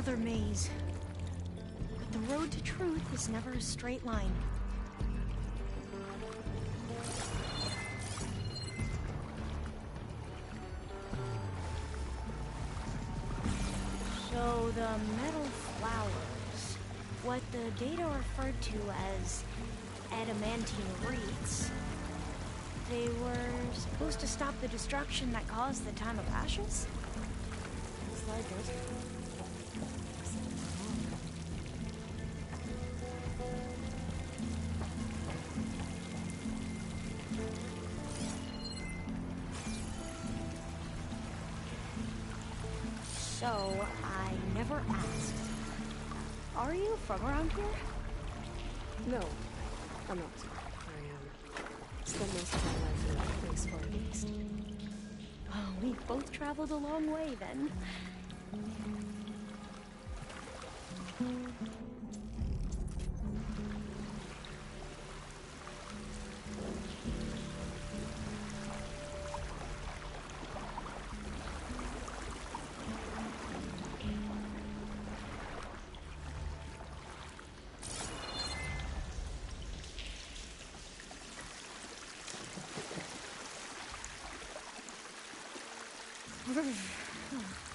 Another maze. But the road to truth is never a straight line. So the metal flowers, what the data referred to as adamantine reeds, they were supposed to stop the destruction that caused the Time of Ashes? Looks like it. So, I never asked. Are you from around here? No, I'm not. I spent most of my life in a place far east. Oh, we both traveled a long way then.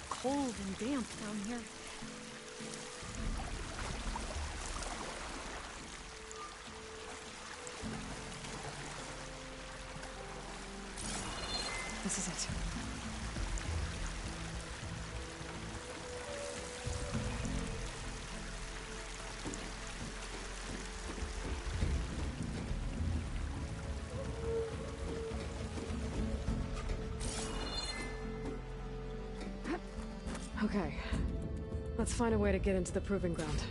Cold and damp down here. This is it. Okay. Let's find a way to get into the proving ground.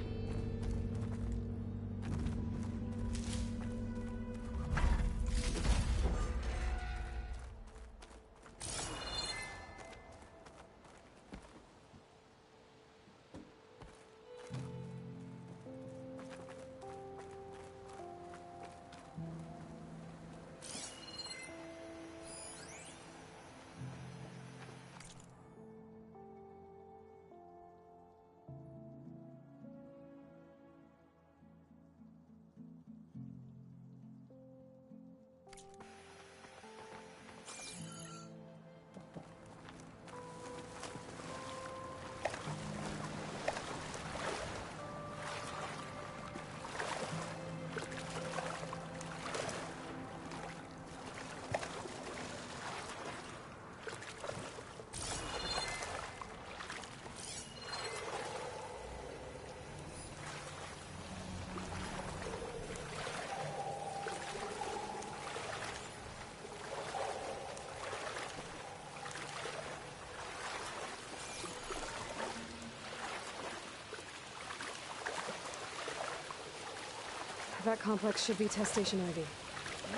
That complex should be test station Ivy.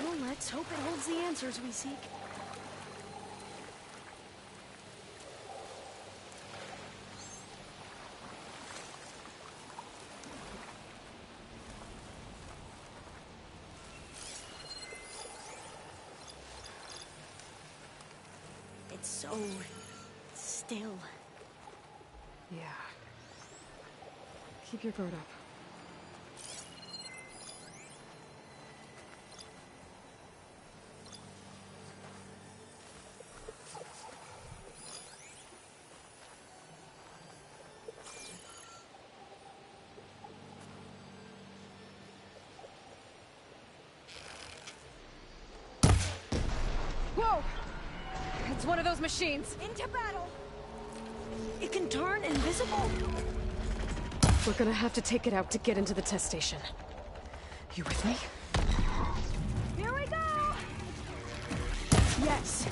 Well, let's hope it holds the answers we seek. It's so still. Yeah. Keep your guard up. Whoa! It's one of those machines! Into battle! It can turn invisible? We're gonna have to take it out to get into the test station. You with me? Here we go! Yes!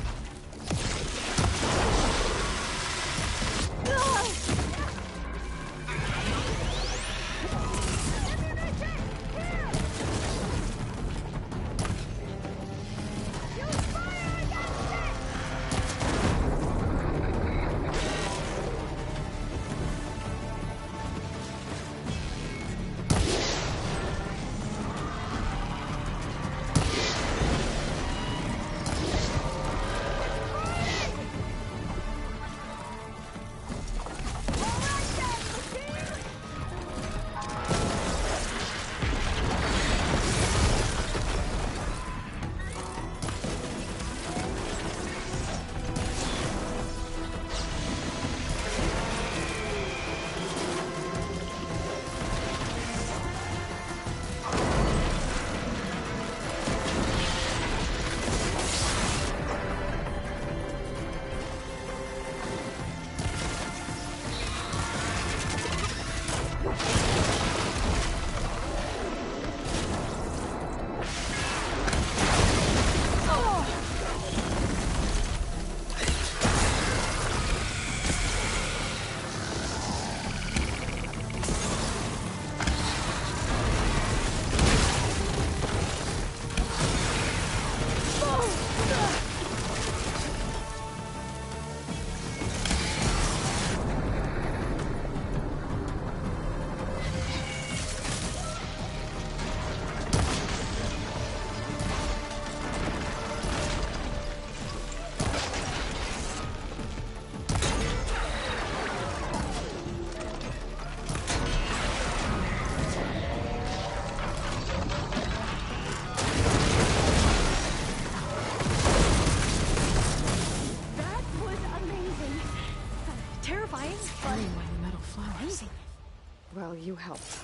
who helped.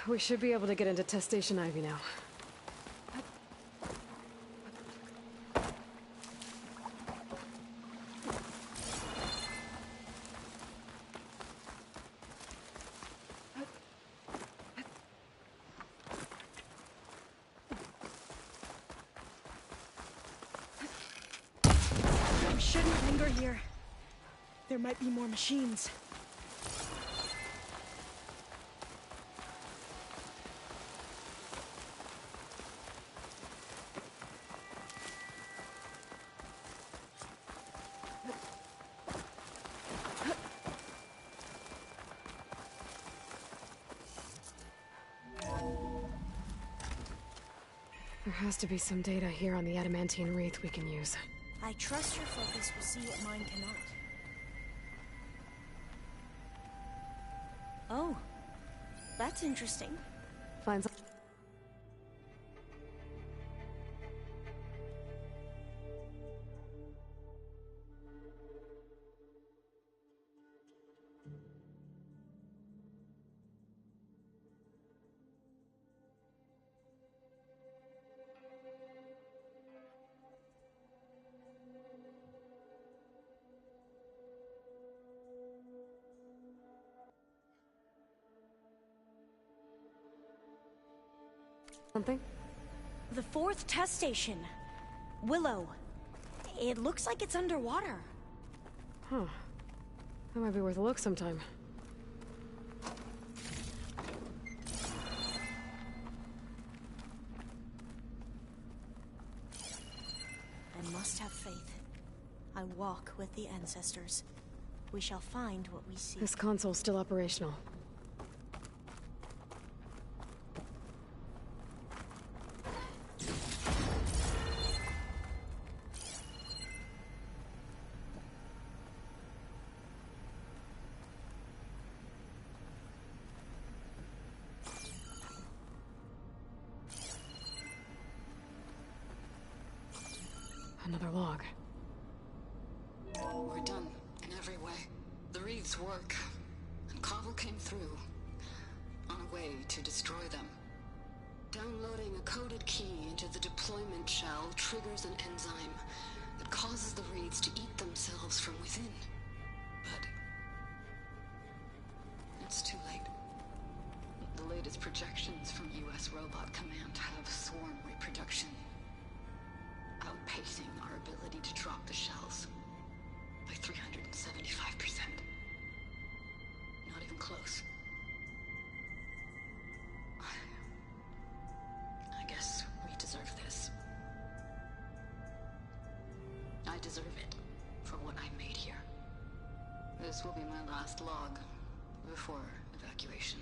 We should be able to get into Test Station Ivy now. We shouldn't linger here. There might be more machines. There has to be some data here on the adamantine wreath we can use. I trust your focus will see what mine cannot. Oh, that's interesting. Find some... Something? The 4th test station. Willow. It looks like it's underwater. Huh. That might be worth a look sometime. I must have faith. I walk with the ancestors. We shall find what we seek. This console's still operational. Another log. We're done, in every way. The wreaths work, and Cobble came through, on a way to destroy them. Downloading a coded key into the deployment shell triggers an enzyme that causes the wreaths to eat themselves from within. But it's too late. The latest projections from US Robot Command have swarm reproduction, outpacing our ability to drop the shells by 375%. Not even close. I guess we deserve this. I deserve it for what I made here. This will be my last log before evacuation.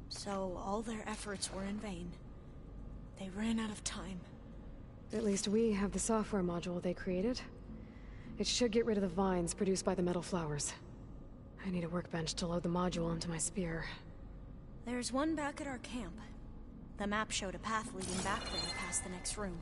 So all their efforts were in vain. They ran out of time. At least we have the software module they created. It should get rid of the vines produced by the metal flowers. I need a workbench to load the module onto my spear. There's one back at our camp. The map showed a path leading back there past the next room.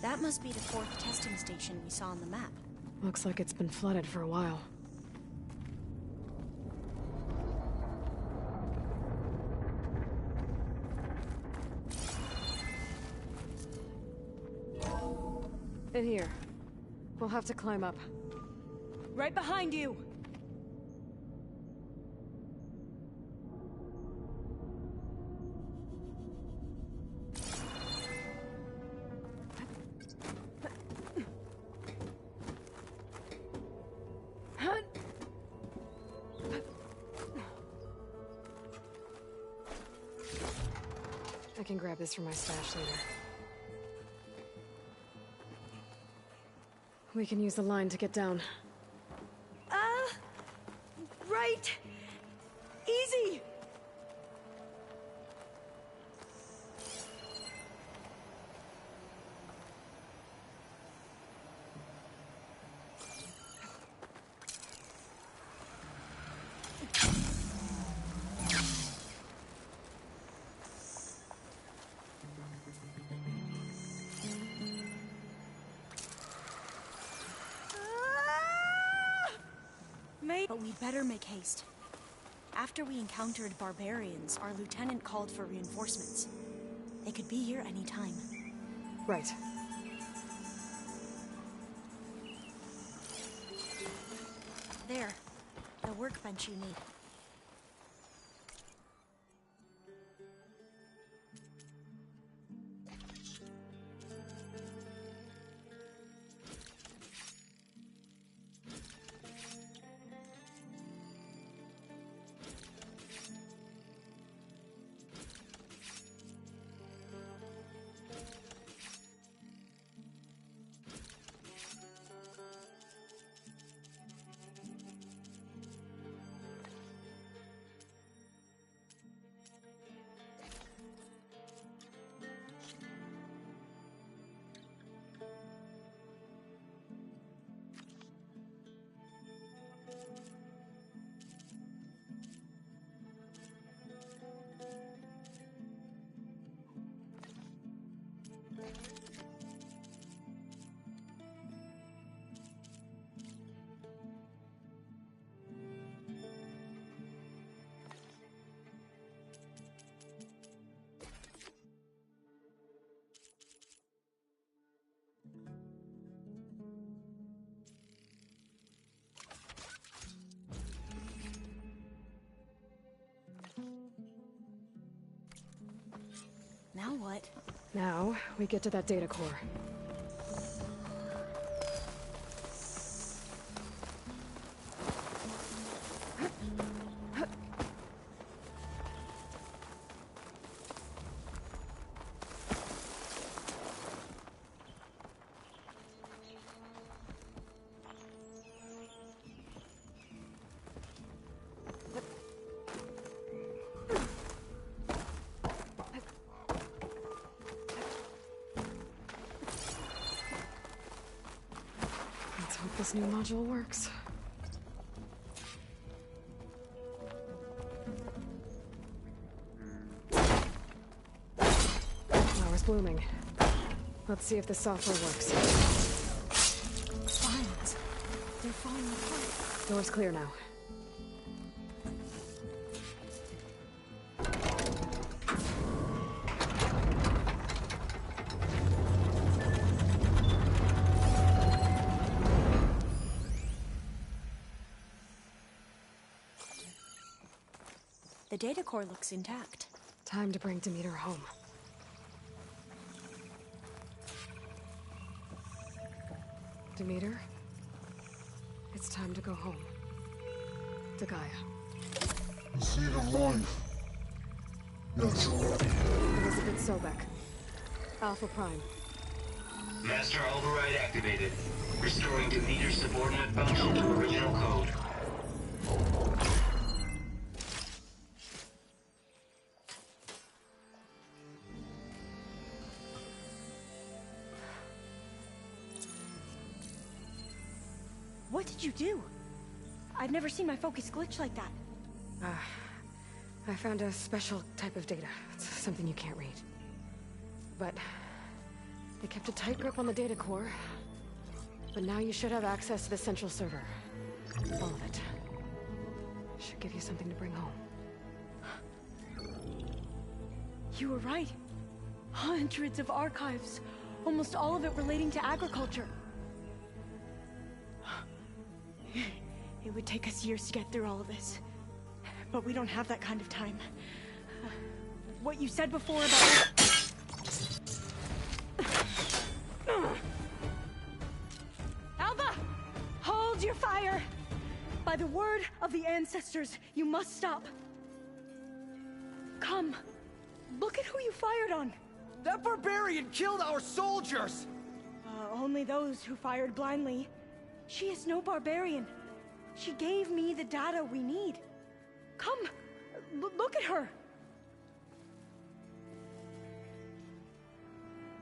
That must be the 4th testing station we saw on the map. Looks like it's been flooded for a while. In here. We'll have to climb up. Right behind you! I can grab this from my stash later. We can use the line to get down. Right! Easy! But we better make haste. After we encountered barbarians, our lieutenant called for reinforcements. They could be here any time. Right. There. The workbench you need. Now what? Now, we get to that data core. Let's hope this new module works. Flower's blooming. Let's see if the software works. Vines. They're falling apart. Door's clear now. The data core looks intact. Time to bring Demeter home. Demeter, it's time to go home. To Gaia. The seed of life. Natural. Elizabeth Sobek. Alpha Prime. Master override activated. Restoring Demeter's subordinate function to original code. What did you do? I've never seen my focus glitch like that. I found a special type of data. It's something you can't read. But They kept a tight grip on the data core, but now you should have access to the central server. All of it. Should give you something to bring home. You were right. Hundreds of archives. Almost all of it relating to agriculture. It would take us years to get through all of this. But we don't have that kind of time. What you said before about... Alva! Hold your fire! By the word of the ancestors, you must stop. Come. Look at who you fired on. That barbarian killed our soldiers! Only those who fired blindly. She is no barbarian. She gave me the data we need. Come, look at her.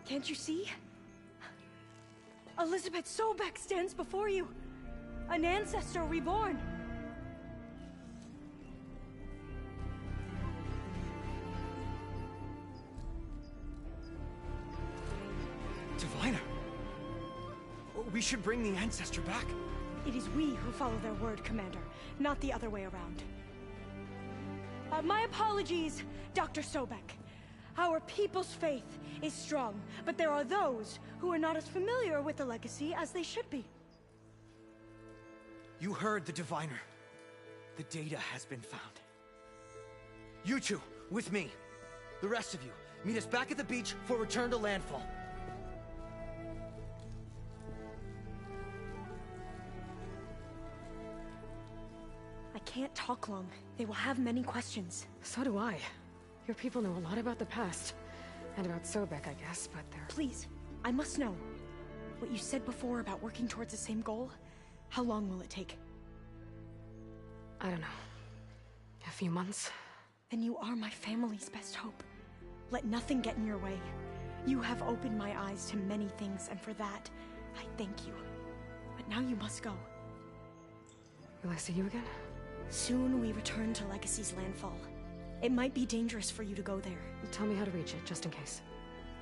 Can't you see? Elizabeth Sobek stands before you. An ancestor reborn. Diviner! We should bring the ancestor back. It is we who follow their word, Commander, not the other way around. My apologies, Dr. Sobek. Our people's faith is strong, but there are those who are not as familiar with the legacy as they should be. You heard the Diviner. The data has been found. You two, with me. The rest of you, meet us back at the beach for return to landfall. I can't talk long. They will have many questions. So do I. Your people know a lot about the past. And about Sobek, I guess, but they're... Please, I must know. What you said before about working towards the same goal, how long will it take? I don't know. A few months? Then you are my family's best hope. Let nothing get in your way. You have opened my eyes to many things, and for that, I thank you. But now you must go. Will I see you again? Soon we return to Legacy's landfall. It might be dangerous for you to go there. Tell me how to reach it, just in case.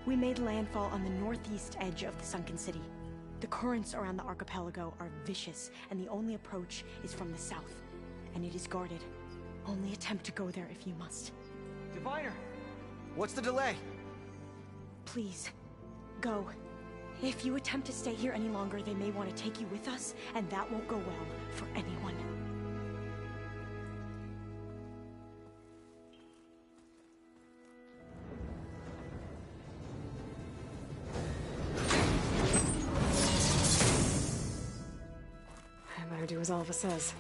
We made landfall on the northeast edge of the sunken city. The currents around the archipelago are vicious, and the only approach is from the south. And it is guarded. Only attempt to go there if you must. Diviner! What's the delay? Please, go. If you attempt to stay here any longer, they may want to take you with us, and that won't go well for anyone. I better do as Alva says.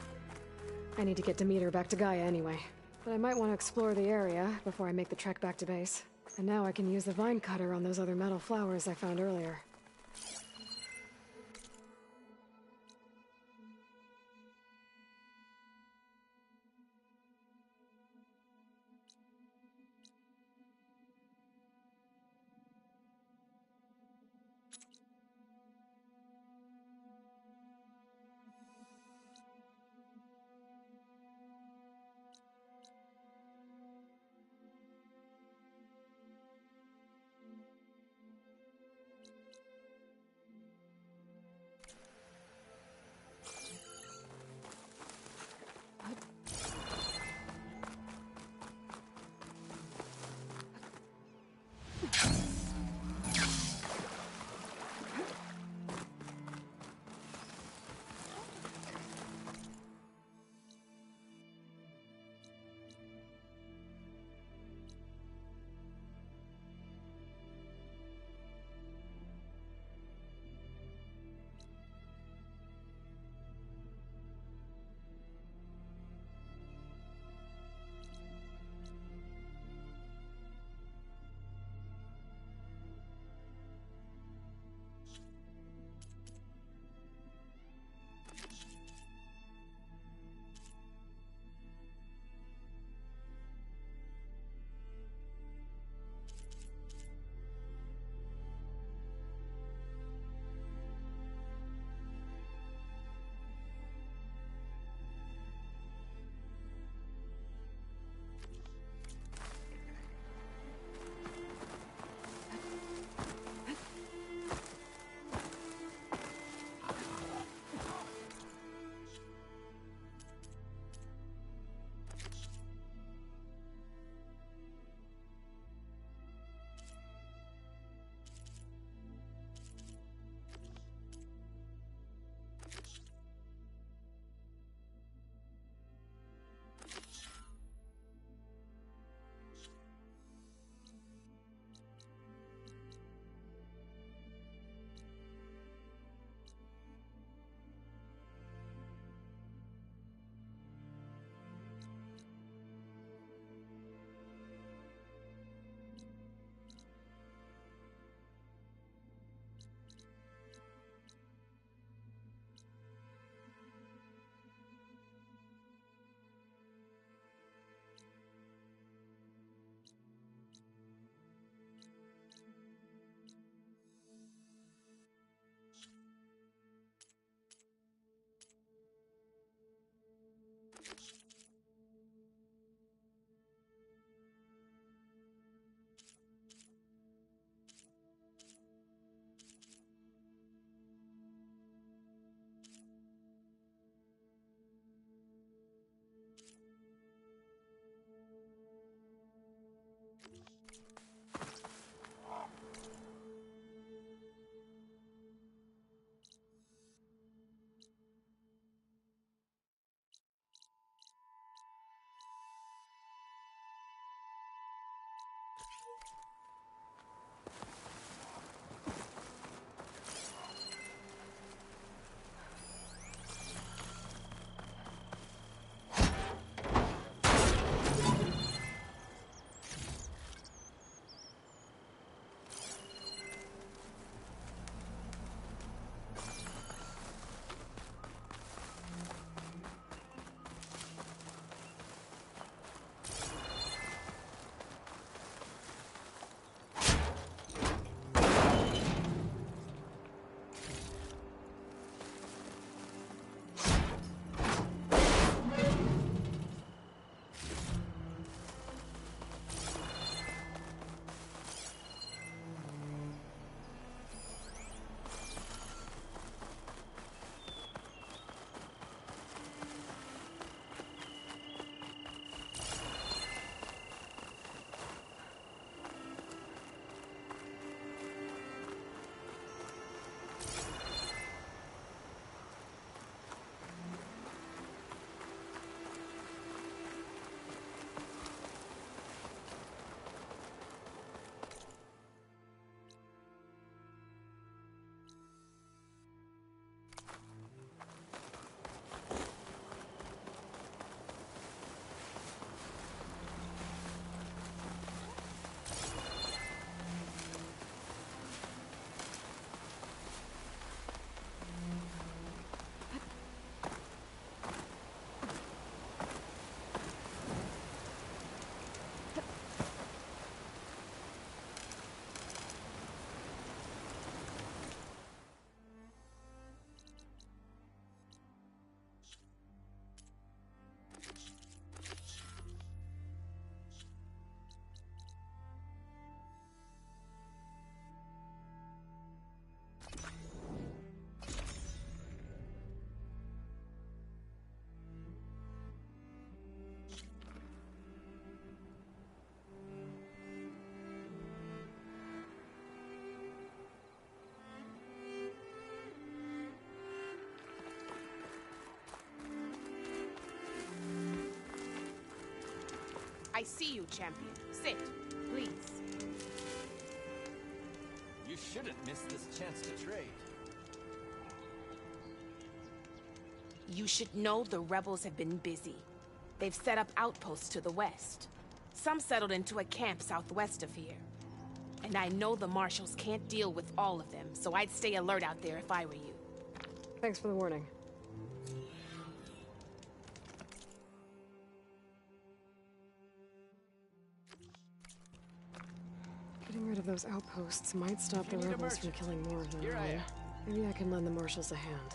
I need to get Demeter back to Gaia anyway. But I might want to explore the area before I make the trek back to base. And now I can use the vine cutter on those other metal flowers I found earlier. I see you, champion. Sit, please. You shouldn't miss this chance to trade. You should know the rebels have been busy. They've set up outposts to the west. Some settled into a camp southwest of here. And I know the marshals can't deal with all of them, so I'd stay alert out there if I were you. Thanks for the warning. Getting rid of those outposts might stop the rebels from killing more of them. Here I am. Maybe I can lend the marshals a hand.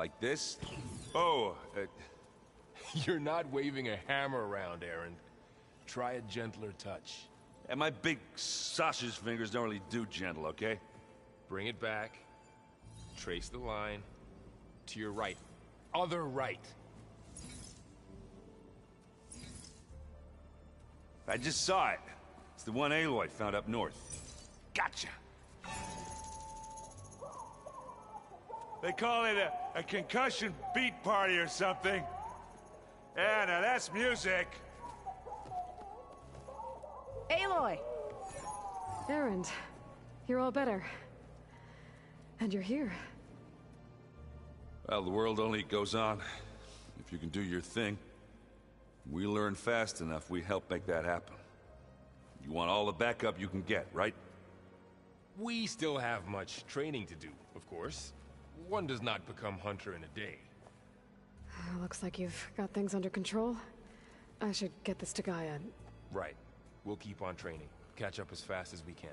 Like this? Oh, You're not waving a hammer around, Aaron. Try a gentler touch. and my big sausage fingers don't really do gentle, okay? Bring it back. Trace the line. To your right. Other right. I just saw it. It's the one Aloy found up north. Gotcha! They call it a concussion beat party or something. Yeah, now that's music. Aloy! Erend, you're all better. And you're here. Well, the world only goes on if you can do your thing. We learn fast enough, we help make that happen. You want all the backup you can get, right? We still have much training to do, of course. One does not become hunter in a day. Looks like you've got things under control. I should get this to Gaia. Right. We'll keep on training. Catch up as fast as we can.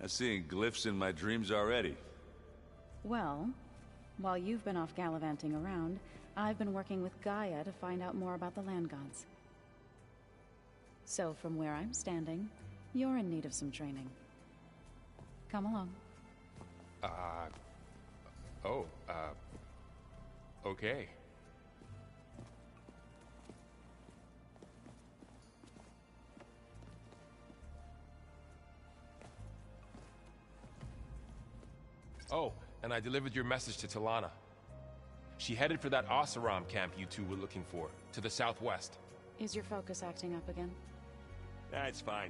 I'm seeing glyphs in my dreams already. Well, while you've been off gallivanting around, I've been working with Gaia to find out more about the land gods. So from where I'm standing, you're in need of some training. Come along. Okay. Oh, and I delivered your message to Talana. She headed for that Oseram camp you two were looking for, to the southwest. Is your focus acting up again? That's fine.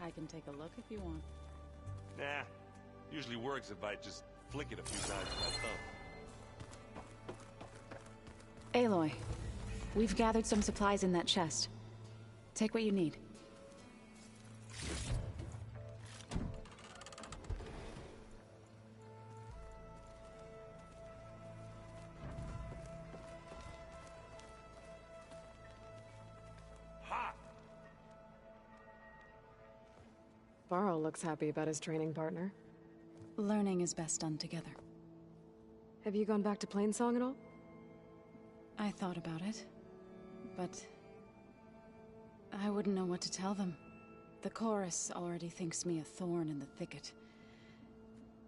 I can take a look if you want. Nah, usually works if I just flick it a few times with my thumb. Aloy, we've gathered some supplies in that chest. Take what you need. Varl looks happy about his training partner. Learning is best done together. Have you gone back to Plainsong at all? I thought about it, but I wouldn't know what to tell them. The chorus already thinks me a thorn in the thicket.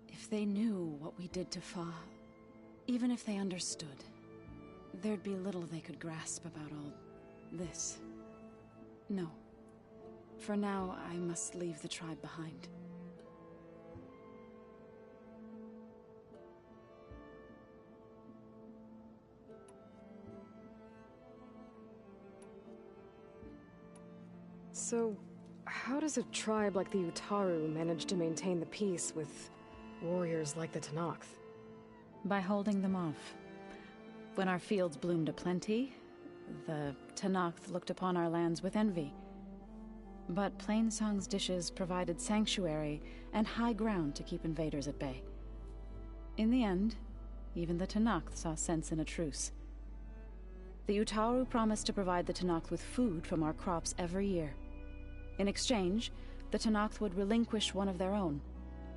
If they knew what we did to Fa, even if they understood, there'd be little they could grasp about all this. No. For now, I must leave the tribe behind. So, how does a tribe like the Utaru manage to maintain the peace with warriors like the Tenakth? By holding them off. When our fields bloomed aplenty, the Tenakth looked upon our lands with envy. But Plainsong's dishes provided sanctuary and high ground to keep invaders at bay. In the end, even the Tenakth saw sense in a truce. The Utaru promised to provide the Tenakth with food from our crops every year. In exchange, the Tenakth would relinquish one of their own,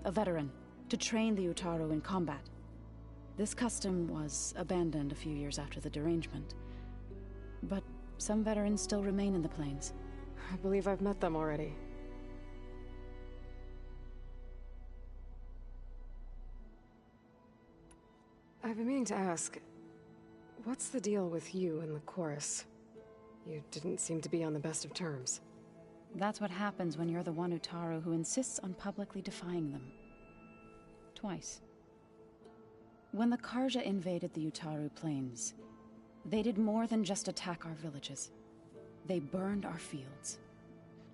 a veteran, to train the Utaru in combat. This custom was abandoned a few years after the derangement, but some veterans still remain in the plains. I believe I've met them already. I've been meaning to ask, what's the deal with you and the chorus? You didn't seem to be on the best of terms. That's what happens when you're the one Utaru who insists on publicly defying them. Twice. When the Karja invaded the Utaru plains, they did more than just attack our villages. They burned our fields,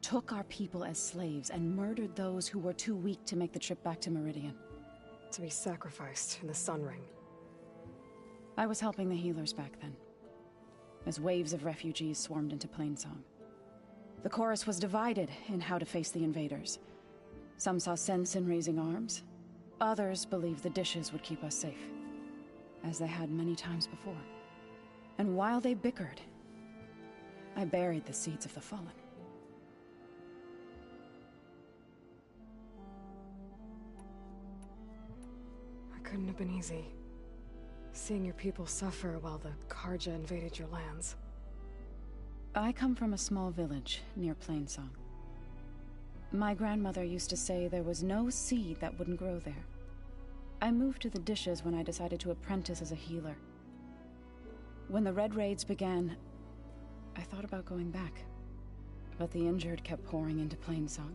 took our people as slaves, and murdered those who were too weak to make the trip back to Meridian. To be sacrificed in the Sun Ring. I was helping the healers back then, as waves of refugees swarmed into Plainsong. The chorus was divided in how to face the invaders. Some saw sense in raising arms. Others believed the dishes would keep us safe, as they had many times before. And while they bickered, I buried the seeds of the fallen. It couldn't have been easy. Seeing your people suffer while the Karja invaded your lands. I come from a small village near Plainsong. My grandmother used to say there was no seed that wouldn't grow there. I moved to the dishes when I decided to apprentice as a healer. When the Red Raids began, I thought about going back. But the injured kept pouring into Plainsong,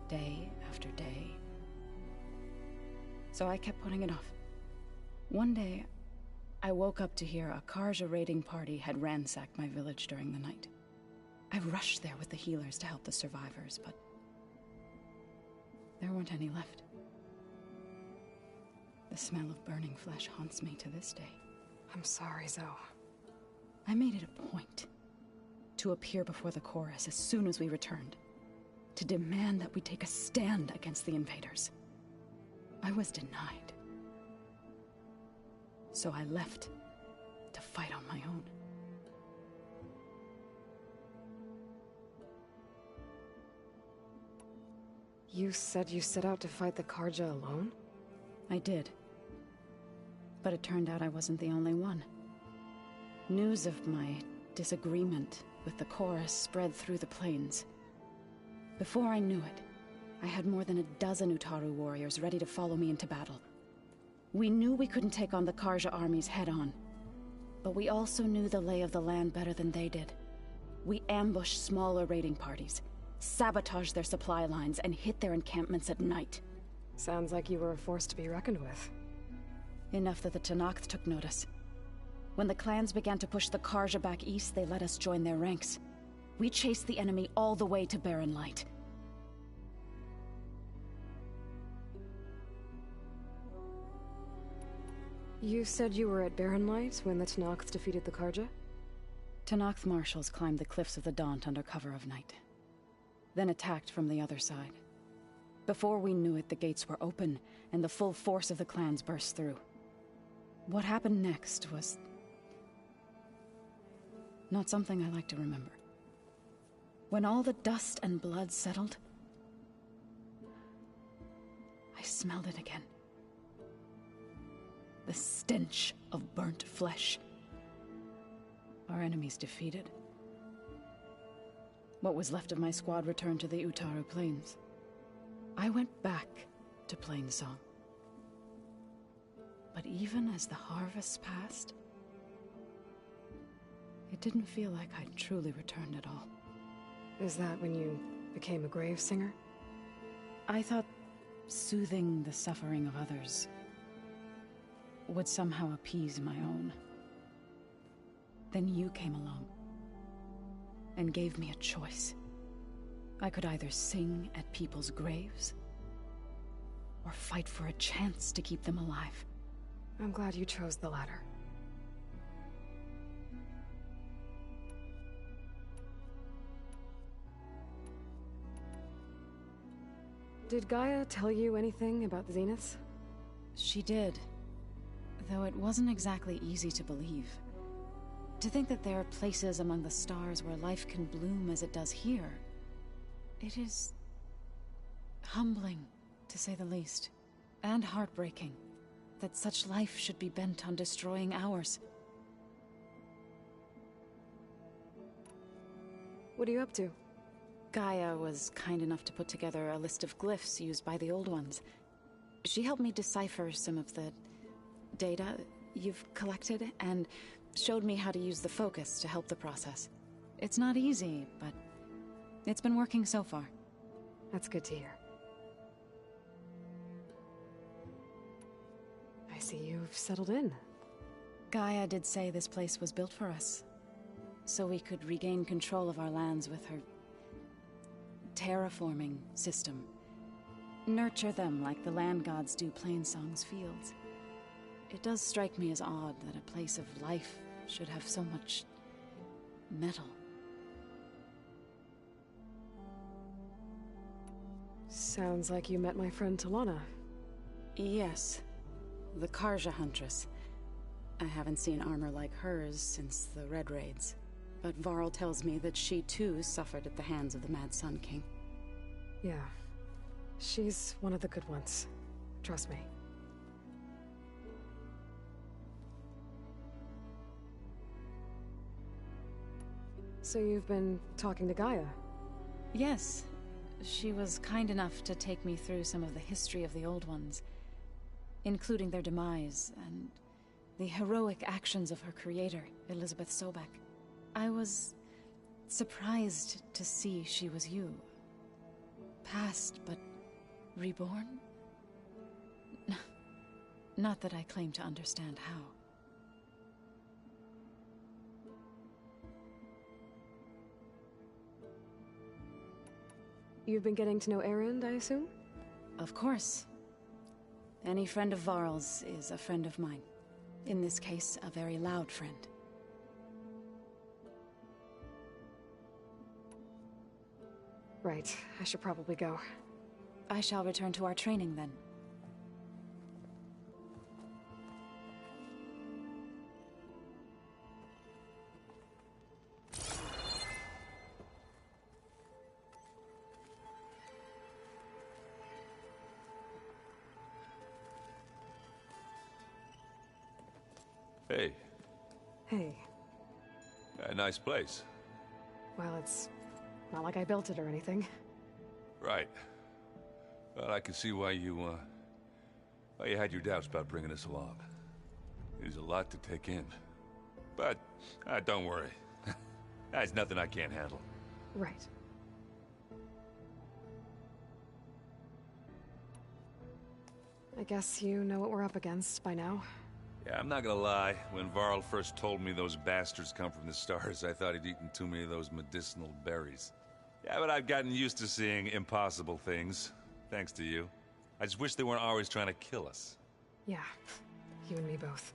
day after day. So I kept putting it off. One day, I woke up to hear a Karja raiding party had ransacked my village during the night. I rushed there with the healers to help the survivors, but there weren't any left. The smell of burning flesh haunts me to this day. I'm sorry, Zoe. I made it a point to appear before the chorus as soon as we returned, to demand that we take a stand against the invaders. I was denied. So I left to fight on my own. You said you set out to fight the Karja alone? I did. But it turned out I wasn't the only one. News of my disagreement with the chorus spread through the plains. Before I knew it, I had more than a dozen Utaru warriors ready to follow me into battle. We knew we couldn't take on the Karja armies head-on, but we also knew the lay of the land better than they did. We ambushed smaller raiding parties, sabotaged their supply lines, and hit their encampments at night. Sounds like you were a force to be reckoned with. Enough that the Tenakth took notice. When the clans began to push the Karja back east, they let us join their ranks. We chased the enemy all the way to Barren Light. You said you were at Barren Light when the Tenakth defeated the Karja? Tenakth marshals climbed the cliffs of the Daunt under cover of night, then attacked from the other side. Before we knew it, the gates were open, and the full force of the clans burst through. What happened next was not something I like to remember. When all the dust and blood settled, I smelled it again. The stench of burnt flesh. Our enemies defeated. What was left of my squad returned to the Utaru Plains. I went back to Plainsong. But even as the harvest passed, it didn't feel like I'd truly returned at all. Is that when you became a grave singer? I thought soothing the suffering of others would somehow appease my own. Then you came along and gave me a choice. I could either sing at people's graves or fight for a chance to keep them alive. I'm glad you chose the latter. Did Gaia tell you anything about the Zeniths? She did. Though it wasn't exactly easy to believe. To think that there are places among the stars where life can bloom as it does here, it is Humbling, to say the least. And heartbreaking. That such life should be bent on destroying ours. What are you up to? Gaia was kind enough to put together a list of glyphs used by the Old Ones. She helped me decipher some of the data you've collected, and showed me how to use the focus to help the process. It's not easy, but it's been working so far. That's good to hear. I see you've settled in. Gaia did say this place was built for us, so we could regain control of our lands with her terraforming system. Nurture them like the land gods do Plainsong's fields. It does strike me as odd that a place of life should have so much metal. Sounds like you met my friend Talana. Yes, the Karja Huntress. I haven't seen armor like hers since the Red Raids, but Varl tells me that she too suffered at the hands of the Mad Sun King. Yeah, she's one of the good ones. Trust me. So you've been talking to Gaia? Yes. She was kind enough to take me through some of the history of the Old Ones, including their demise and the heroic actions of her creator, Elizabeth Sobek. I was surprised to see she was you. Past, but reborn? Not that I claim to understand how. You've been getting to know Erend, I assume? Of course. Any friend of Varl's is a friend of mine. In this case, a very loud friend. Right, I should probably go. I shall return to our training then. Hey. Hey. A nice place. Well, it's not like I built it or anything. Right. Well, I can see why you had your doubts about bringing us along. There's a lot to take in. But, don't worry. That's nothing I can't handle. Right. I guess you know what we're up against by now. Yeah, I'm not gonna lie. When Varl first told me those bastards come from the stars, I thought he'd eaten too many of those medicinal berries. Yeah, but I've gotten used to seeing impossible things, thanks to you. I just wish they weren't always trying to kill us. Yeah, you and me both.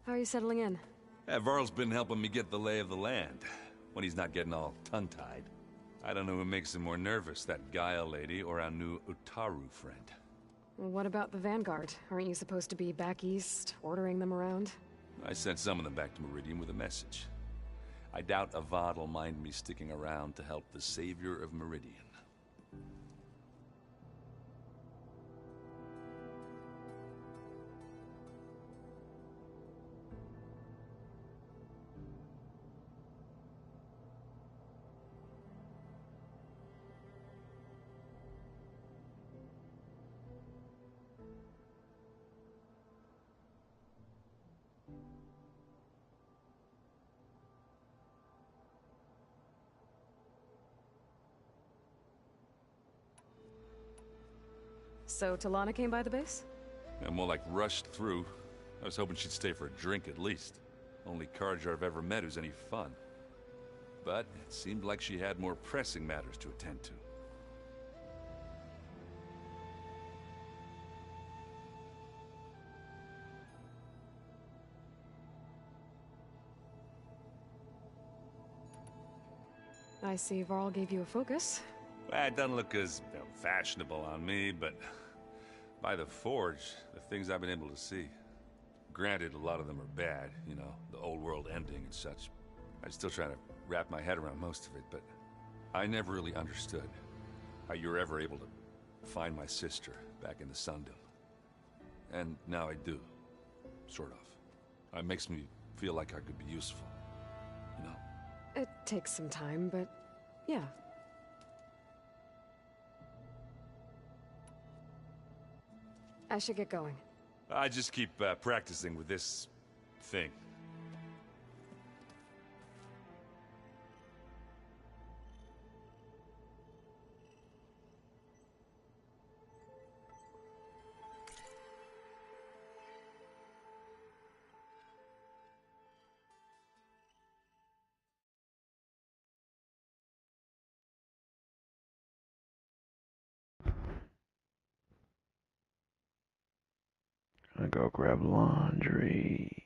How are you settling in? Yeah, Varl's been helping me get the lay of the land, when he's not getting all tongue-tied. I don't know who makes him more nervous, that Gaia lady or our new Utaru friend. What about the Vanguard? Aren't you supposed to be back east, ordering them around? I sent some of them back to Meridian with a message. I doubt Avad will mind me sticking around to help the savior of Meridian. So Talana came by the base? I'm more like rushed through. I was hoping she'd stay for a drink at least. Only Karja I've ever met who's any fun. But it seemed like she had more pressing matters to attend to. I see Varl gave you a focus. Well, it doesn't look as fashionable on me, but by the Forge, the things I've been able to see. Granted, a lot of them are bad, you know, the old world ending and such. I'm still trying to wrap my head around most of it, but I never really understood how you were ever able to find my sister back in the Sundom. And now I do. Sort of. It makes me feel like I could be useful. You know? It takes some time, but yeah. I should get going. I just keep practicing with this thing. I go grab laundry.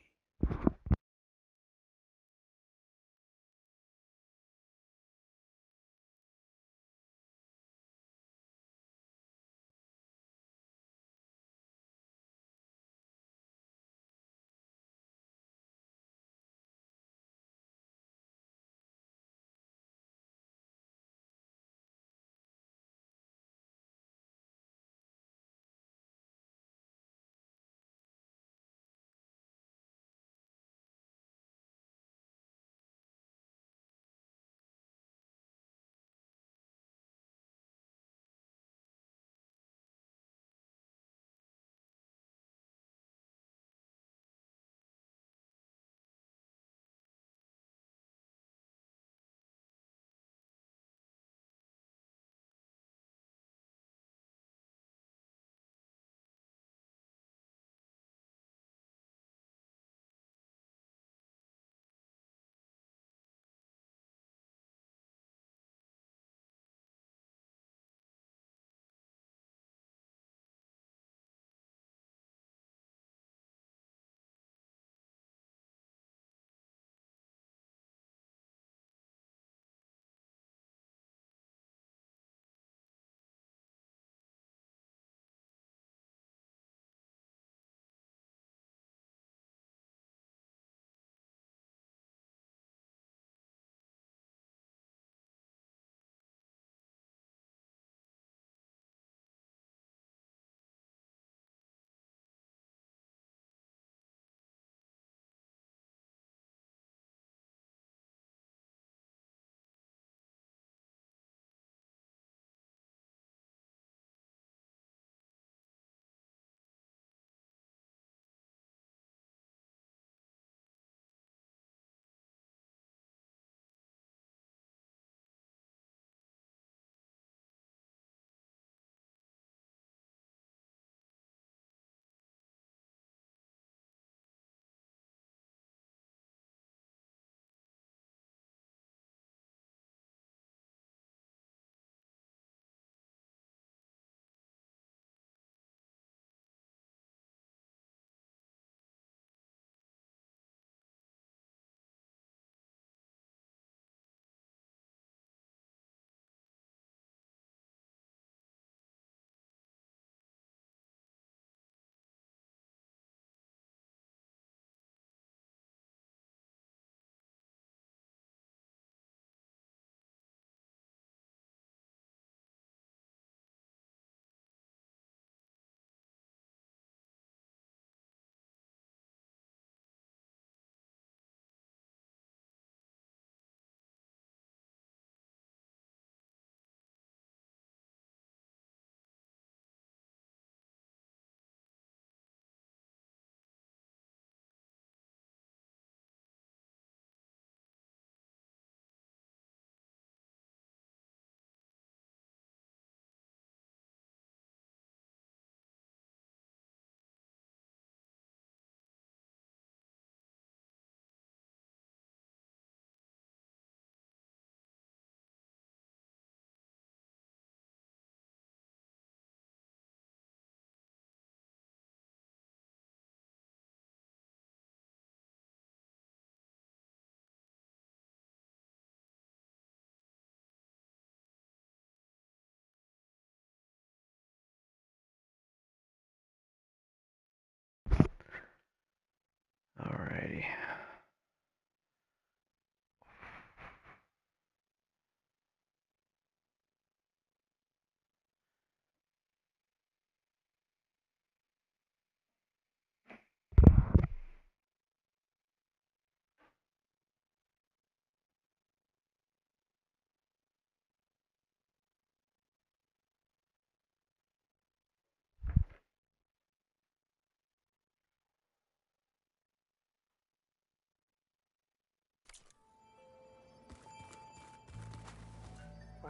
Alrighty.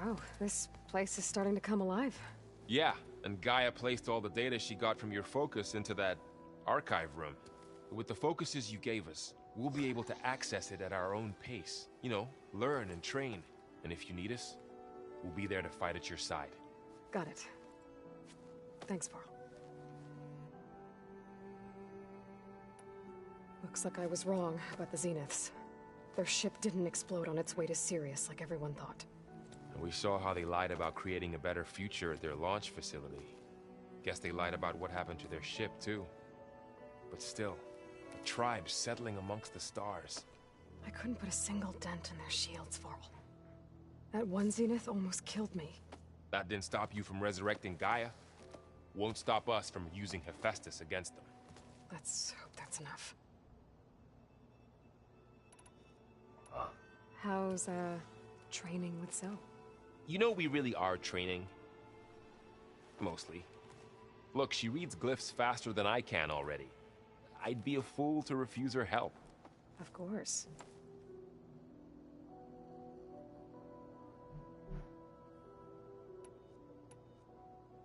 Wow, this place is starting to come alive. Yeah, and Gaia placed all the data she got from your focus into that archive room. With the focuses you gave us, we'll be able to access it at our own pace. You know, learn and train. And if you need us, we'll be there to fight at your side. Got it. Thanks, Varl. Looks like I was wrong about the Zeniths. Their ship didn't explode on its way to Sirius like everyone thought. And we saw how they lied about creating a better future at their launch facility. Guess they lied about what happened to their ship, too. But still, a tribe settling amongst the stars. I couldn't put a single dent in their shields, Varl. That one Zenith almost killed me. That didn't stop you from resurrecting Gaia. Won't stop us from using Hephaestus against them. Let's hope that's enough. How's, training with Zoe? You know we really are training. Mostly. Look, she reads glyphs faster than I can already. I'd be a fool to refuse her help. Of course.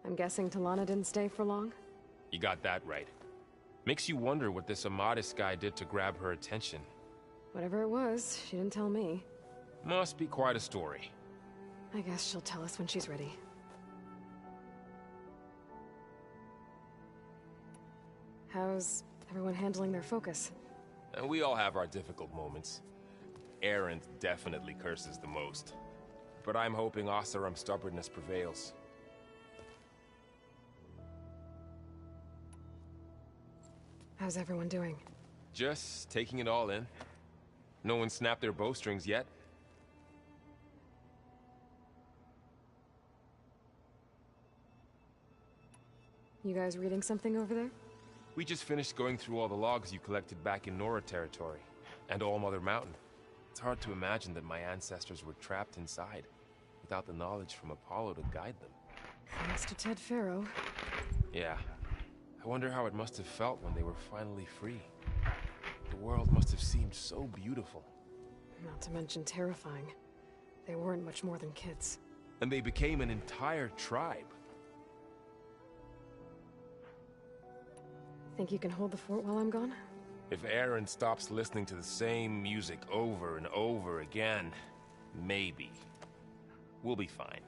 I'm guessing Talana didn't stay for long? You got that right. Makes you wonder what this Amadis guy did to grab her attention. Whatever it was, she didn't tell me. Must be quite a story. I guess she'll tell us when she's ready. How's everyone handling their focus? And we all have our difficult moments. Erend definitely curses the most. But I'm hoping Oseram's stubbornness prevails. How's everyone doing? Just taking it all in. No one snapped their bowstrings yet. You guys reading something over there? We just finished going through all the logs you collected back in Nora territory, and All Mother Mountain. It's hard to imagine that my ancestors were trapped inside, without the knowledge from Apollo to guide them. Thanks to Ted Faro. Yeah. I wonder how it must have felt when they were finally free. The world must have seemed so beautiful. Not to mention terrifying. They weren't much more than kids. And they became an entire tribe. Think you can hold the fort while I'm gone? If Erend stops listening to the same music over and over again, maybe. We'll be fine.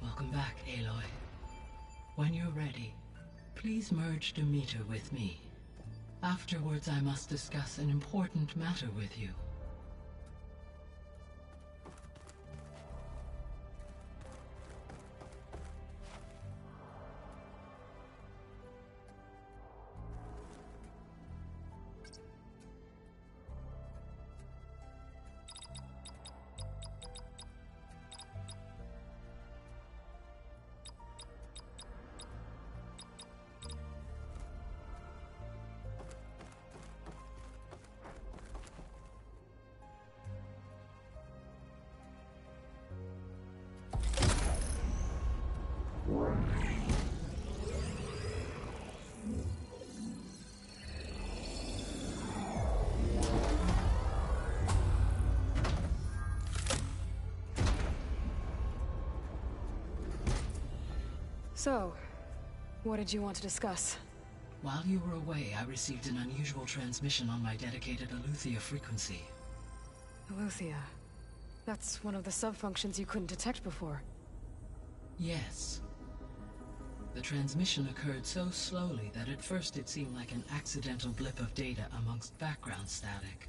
Welcome back, Aloy. When you're ready, please merge Demeter with me. Afterwards, I must discuss an important matter with you. So, what did you want to discuss? While you were away, I received an unusual transmission on my dedicated Eleuthia frequency. Eleuthia. That's one of the sub-functions you couldn't detect before. Yes. The transmission occurred so slowly that at first it seemed like an accidental blip of data amongst background static.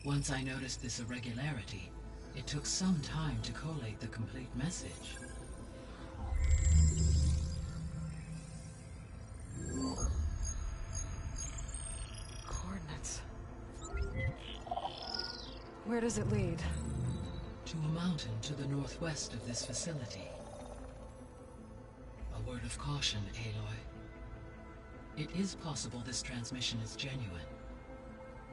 Once I noticed this irregularity, it took some time to collate the complete message. Coordinates. Where does it lead? To a mountain to the northwest of this facility. word of caution, Aloy. It is possible this transmission is genuine.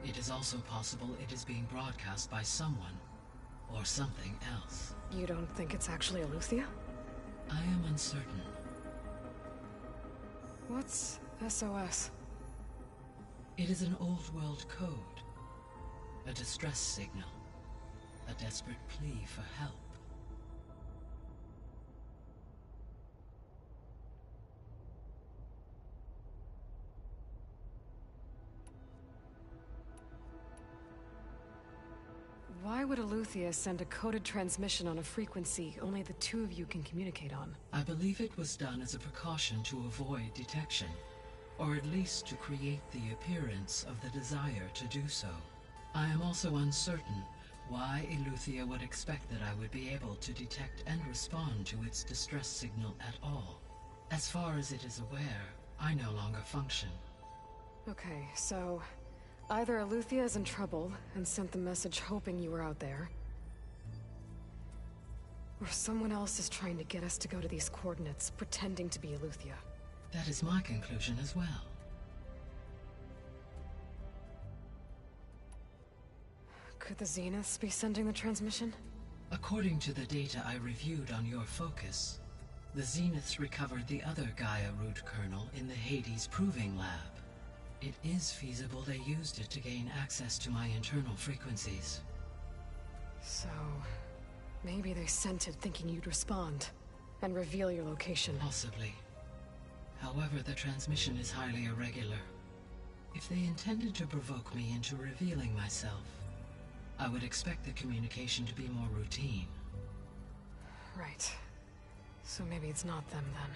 It is also possible it is being broadcast by someone, or something else. You don't think it's actually Eleuthia? I am uncertain. What's SOS? It is an old-world code. A distress signal. A desperate plea for help. Why would Eleuthia send a coded transmission on a frequency only the two of you can communicate on? I believe it was done as a precaution to avoid detection, or at least to create the appearance of the desire to do so. I am also uncertain why Eleuthia would expect that I would be able to detect and respond to its distress signal at all. As far as it is aware, I no longer function. Okay, so either Eleuthia is in trouble and sent the message hoping you were out there, or someone else is trying to get us to go to these coordinates, pretending to be Eleuthia. That is my conclusion as well. Could the Zeniths be sending the transmission? According to the data I reviewed on your focus, the Zeniths recovered the other Gaia root kernel in the Hades Proving Lab. It is feasible they used it to gain access to my internal frequencies. So, maybe they sent it thinking you'd respond and reveal your location. Possibly. However, the transmission is highly irregular. If they intended to provoke me into revealing myself, I would expect the communication to be more routine. Right. So maybe it's not them then.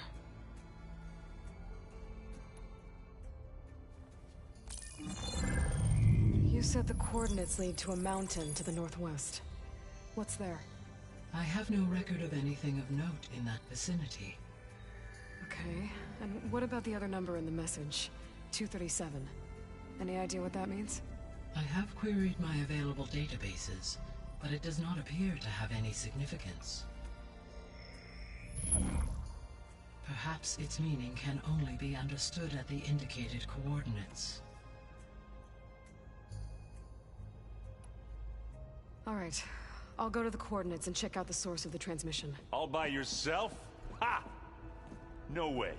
You said the coordinates lead to a mountain to the northwest. What's there? I have no record of anything of note in that vicinity. Okay, and what about the other number in the message? 237. Any idea what that means? I have queried my available databases, but it does not appear to have any significance. Perhaps its meaning can only be understood at the indicated coordinates. All right, I'll go to the coordinates and check out the source of the transmission. All by yourself? Ha! No way.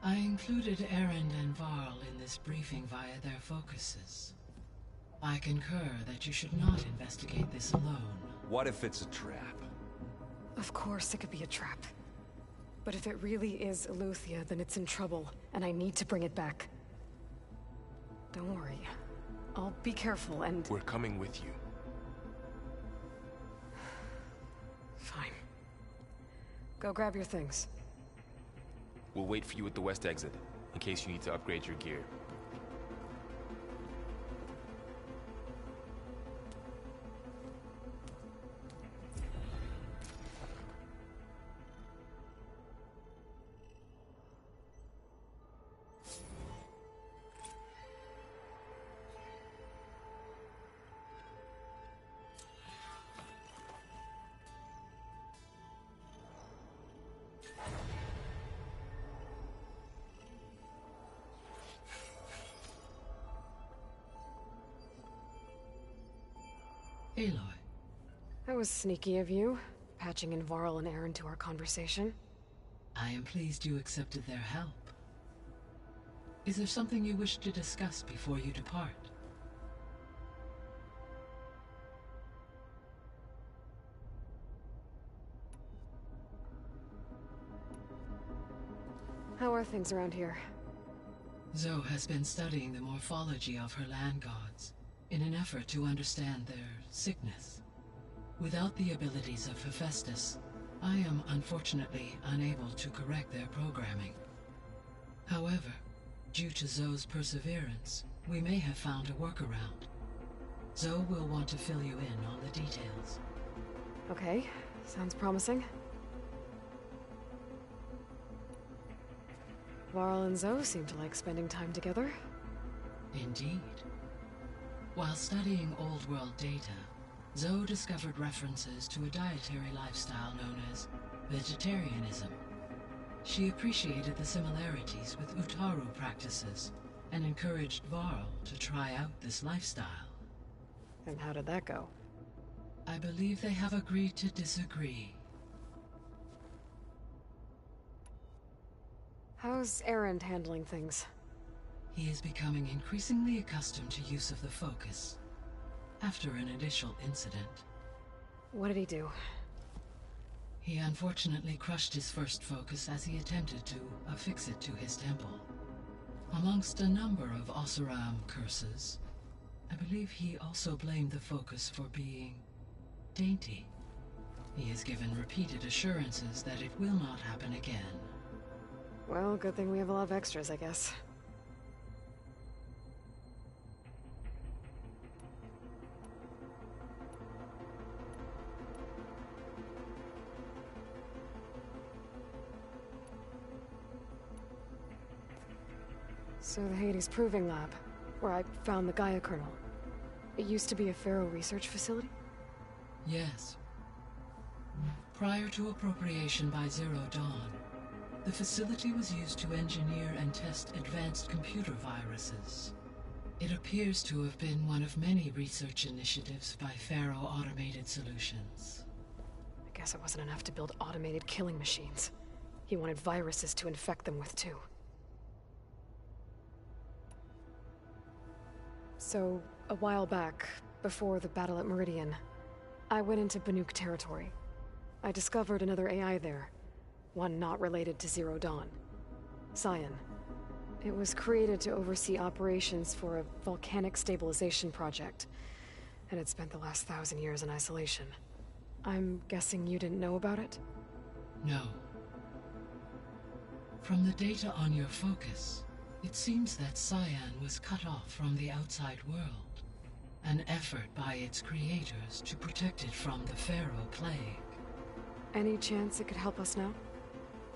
I included Erend and Varl in this briefing via their focuses. I concur that you should not investigate this alone. What if it's a trap? Of course it could be a trap. But if it really is Eleuthia, then it's in trouble, and I need to bring it back. Don't worry. I'll be careful and... We're coming with you. Fine. Go grab your things. We'll wait for you at the west exit, in case you need to upgrade your gear. Aloy. That was sneaky of you, patching in Varl and Erend to our conversation. I am pleased you accepted their help. Is there something you wish to discuss before you depart? How are things around here? Zoe has been studying the morphology of her land gods in an effort to understand their sickness. Without the abilities of Hephaestus, I am unfortunately unable to correct their programming. However, due to Zoe's perseverance, we may have found a workaround. Zoe will want to fill you in on the details. Okay, sounds promising. Varl and Zoe seem to like spending time together. Indeed. While studying old-world data, Zoe discovered references to a dietary lifestyle known as vegetarianism. She appreciated the similarities with Utaru practices and encouraged Varl to try out this lifestyle. And how did that go? I believe they have agreed to disagree. How's Erend handling things? He is becoming increasingly accustomed to use of the focus, after an initial incident. What did he do? He unfortunately crushed his first focus as he attempted to affix it to his temple. Amongst a number of Oseram curses, I believe he also blamed the focus for being dainty. He has given repeated assurances that it will not happen again. Well, good thing we have a lot of extras, I guess. So the Hades Proving Lab, where I found the Gaia kernel. It used to be a Pharaoh research facility? Yes. Prior to appropriation by Zero Dawn, the facility was used to engineer and test advanced computer viruses. It appears to have been one of many research initiatives by Pharaoh Automated Solutions. I guess it wasn't enough to build automated killing machines. He wanted viruses to infect them with, too. So, a while back, before the battle at Meridian, I went into Banuk territory. I discovered another AI there, one not related to Zero Dawn. Cyan. It was created to oversee operations for a volcanic stabilization project, and it spent the last 1,000 years in isolation. I'm guessing you didn't know about it? No. From the data on your focus, it seems that Cyan was cut off from the outside world, an effort by its creators to protect it from the Pharaoh plague. Any chance it could help us now?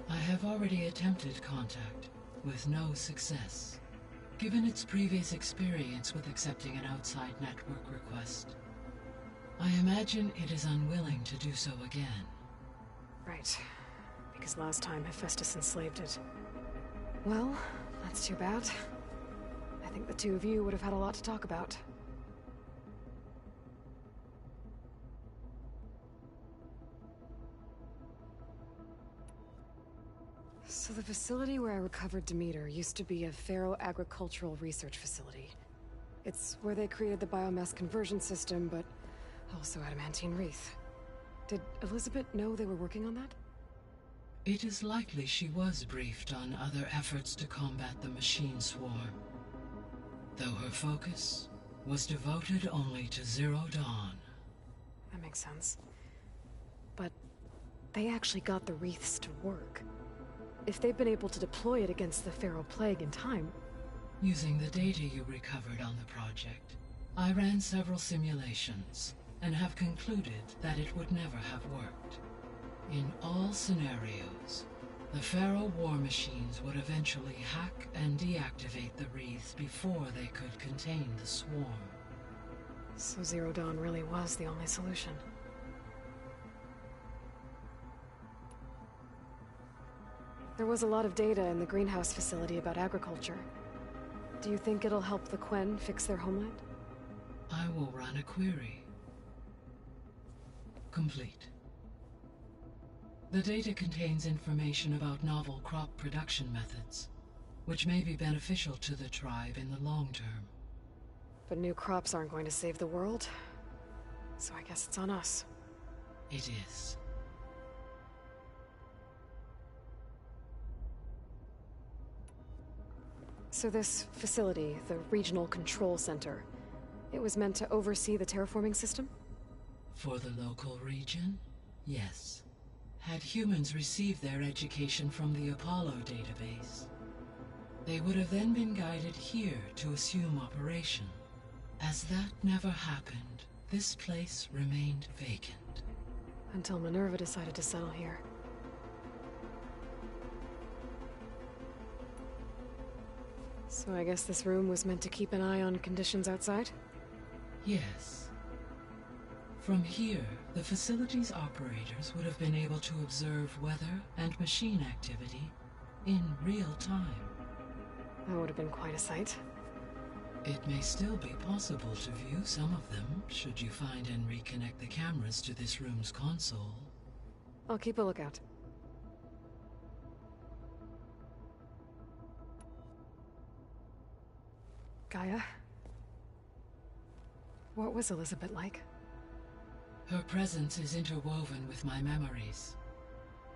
I have already attempted contact, with no success. Given its previous experience with accepting an outside network request, I imagine it is unwilling to do so again. Right. Because last time Hephaestus enslaved it. Well, that's too bad. I think the two of you would have had a lot to talk about. So the facility where I recovered Demeter used to be a Pharaoh agricultural research facility. It's where they created the biomass conversion system, but also adamantine wreath. Did Elizabeth know they were working on that? It is likely she was briefed on other efforts to combat the machine swarm, though her focus was devoted only to Zero Dawn. That makes sense. But they actually got the wreaths to work. If they've been able to deploy it against the Pharaoh plague in time... Using the data you recovered on the project, I ran several simulations and have concluded that it would never have worked. In all scenarios, the Pharaoh war machines would eventually hack and deactivate the wreaths before they could contain the swarm. So Zero Dawn really was the only solution. There was a lot of data in the greenhouse facility about agriculture. Do you think it'll help the Quen fix their homeland? I will run a query. Complete. The data contains information about novel crop production methods, which may be beneficial to the tribe in the long term. But new crops aren't going to save the world, so I guess it's on us. It is. So this facility, the Regional Control Center, it was meant to oversee the terraforming system? For the local region, yes. Had humans received their education from the Apollo database, they would have then been guided here to assume operation. As that never happened, this place remained vacant. Until Minerva decided to settle here. So I guess this room was meant to keep an eye on conditions outside? Yes. From here, the facility's operators would have been able to observe weather and machine activity in real time. That would have been quite a sight. It may still be possible to view some of them, should you find and reconnect the cameras to this room's console. I'll keep a lookout. Gaia? What was Elizabeth like? Her presence is interwoven with my memories.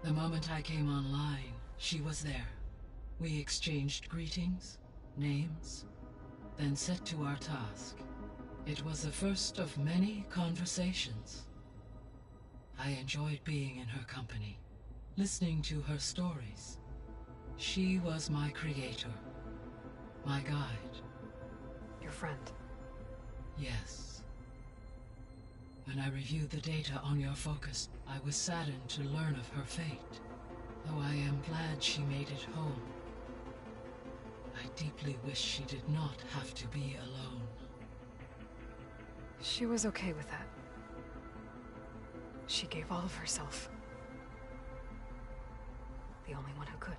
The moment I came online, she was there. We exchanged greetings, names, then set to our task. It was the first of many conversations. I enjoyed being in her company, listening to her stories. She was my creator, my guide. Your friend? Yes. When I reviewed the data on your focus, I was saddened to learn of her fate, though I am glad she made it home. I deeply wish she did not have to be alone. She was okay with that. She gave all of herself. The only one who could.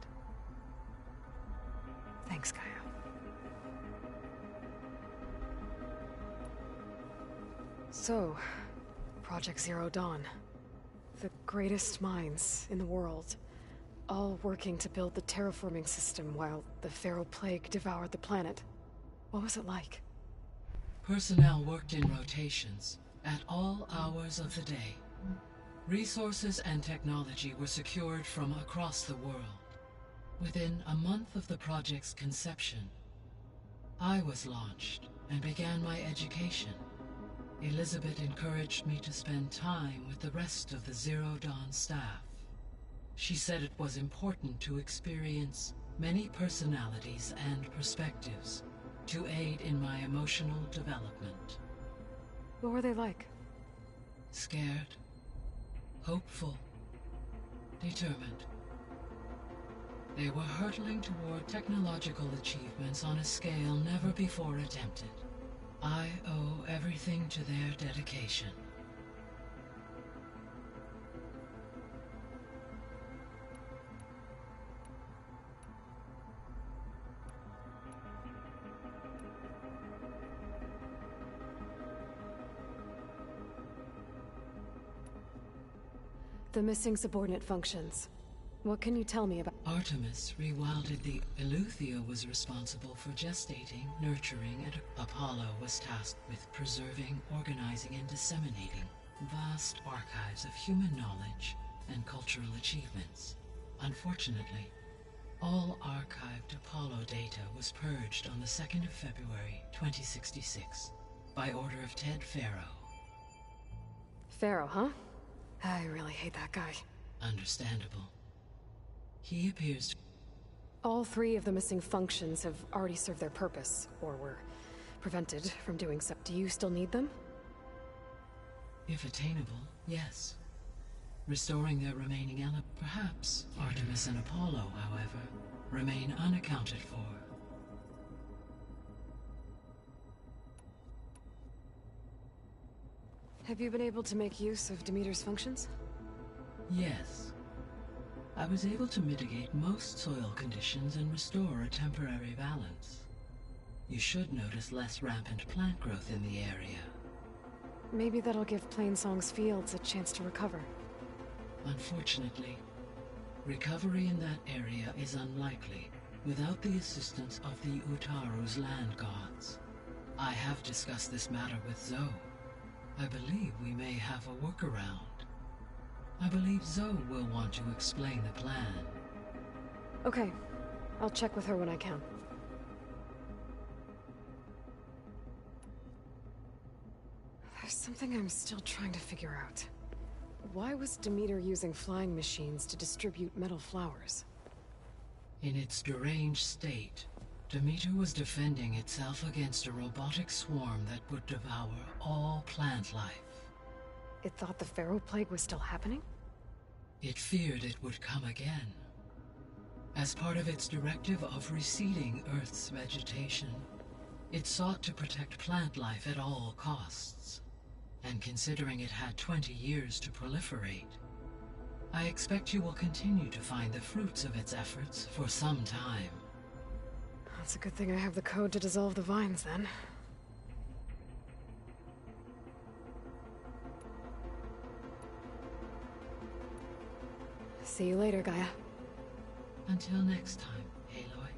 Thanks, Gaia. So, Project Zero Dawn. The greatest minds in the world, all working to build the terraforming system while the Pharaoh Plague devoured the planet. What was it like? Personnel worked in rotations, at all hours of the day. Resources and technology were secured from across the world. Within a month of the project's conception, I was launched and began my education. Elizabeth encouraged me to spend time with the rest of the Zero Dawn staff. She said it was important to experience many personalities and perspectives to aid in my emotional development. What were they like? Scared, hopeful, determined. They were hurtling toward technological achievements on a scale never before attempted. I owe everything to their dedication. The missing subordinate functions. What can you tell me about— Artemis rewilded the Eleuthia was responsible for gestating, nurturing, and Apollo was tasked with preserving, organizing, and disseminating vast archives of human knowledge and cultural achievements. Unfortunately, all archived Apollo data was purged on the 2nd of February, 2066, by order of Ted Pharaoh. Pharaoh, huh? I really hate that guy. Understandable. He appears to— All 3 of the missing functions have already served their purpose, or were prevented from doing so. Do you still need them? If attainable, yes. Restoring their remaining element. Perhaps Artemis and Apollo, however, remain unaccounted for. Have you been able to make use of Demeter's functions? Yes. I was able to mitigate most soil conditions and restore a temporary balance. You should notice less rampant plant growth in the area. Maybe that'll give Plainsong's fields a chance to recover. Unfortunately, recovery in that area is unlikely without the assistance of the Utaru's land gods. I have discussed this matter with Zoe. I believe we may have a workaround. I believe Zoe will want to explain the plan. Okay. I'll check with her when I can. There's something I'm still trying to figure out. Why was Demeter using flying machines to distribute metal flowers? In its deranged state, Demeter was defending itself against a robotic swarm that would devour all plant life. It thought the Pharaoh Plague was still happening? It feared it would come again. As part of its directive of reseeding Earth's vegetation, it sought to protect plant life at all costs. and considering it had 20 years to proliferate, I expect you will continue to find the fruits of its efforts for some time. That's a good thing I have the code to dissolve the vines, then. See you later, Gaia. Until next time, Aloy.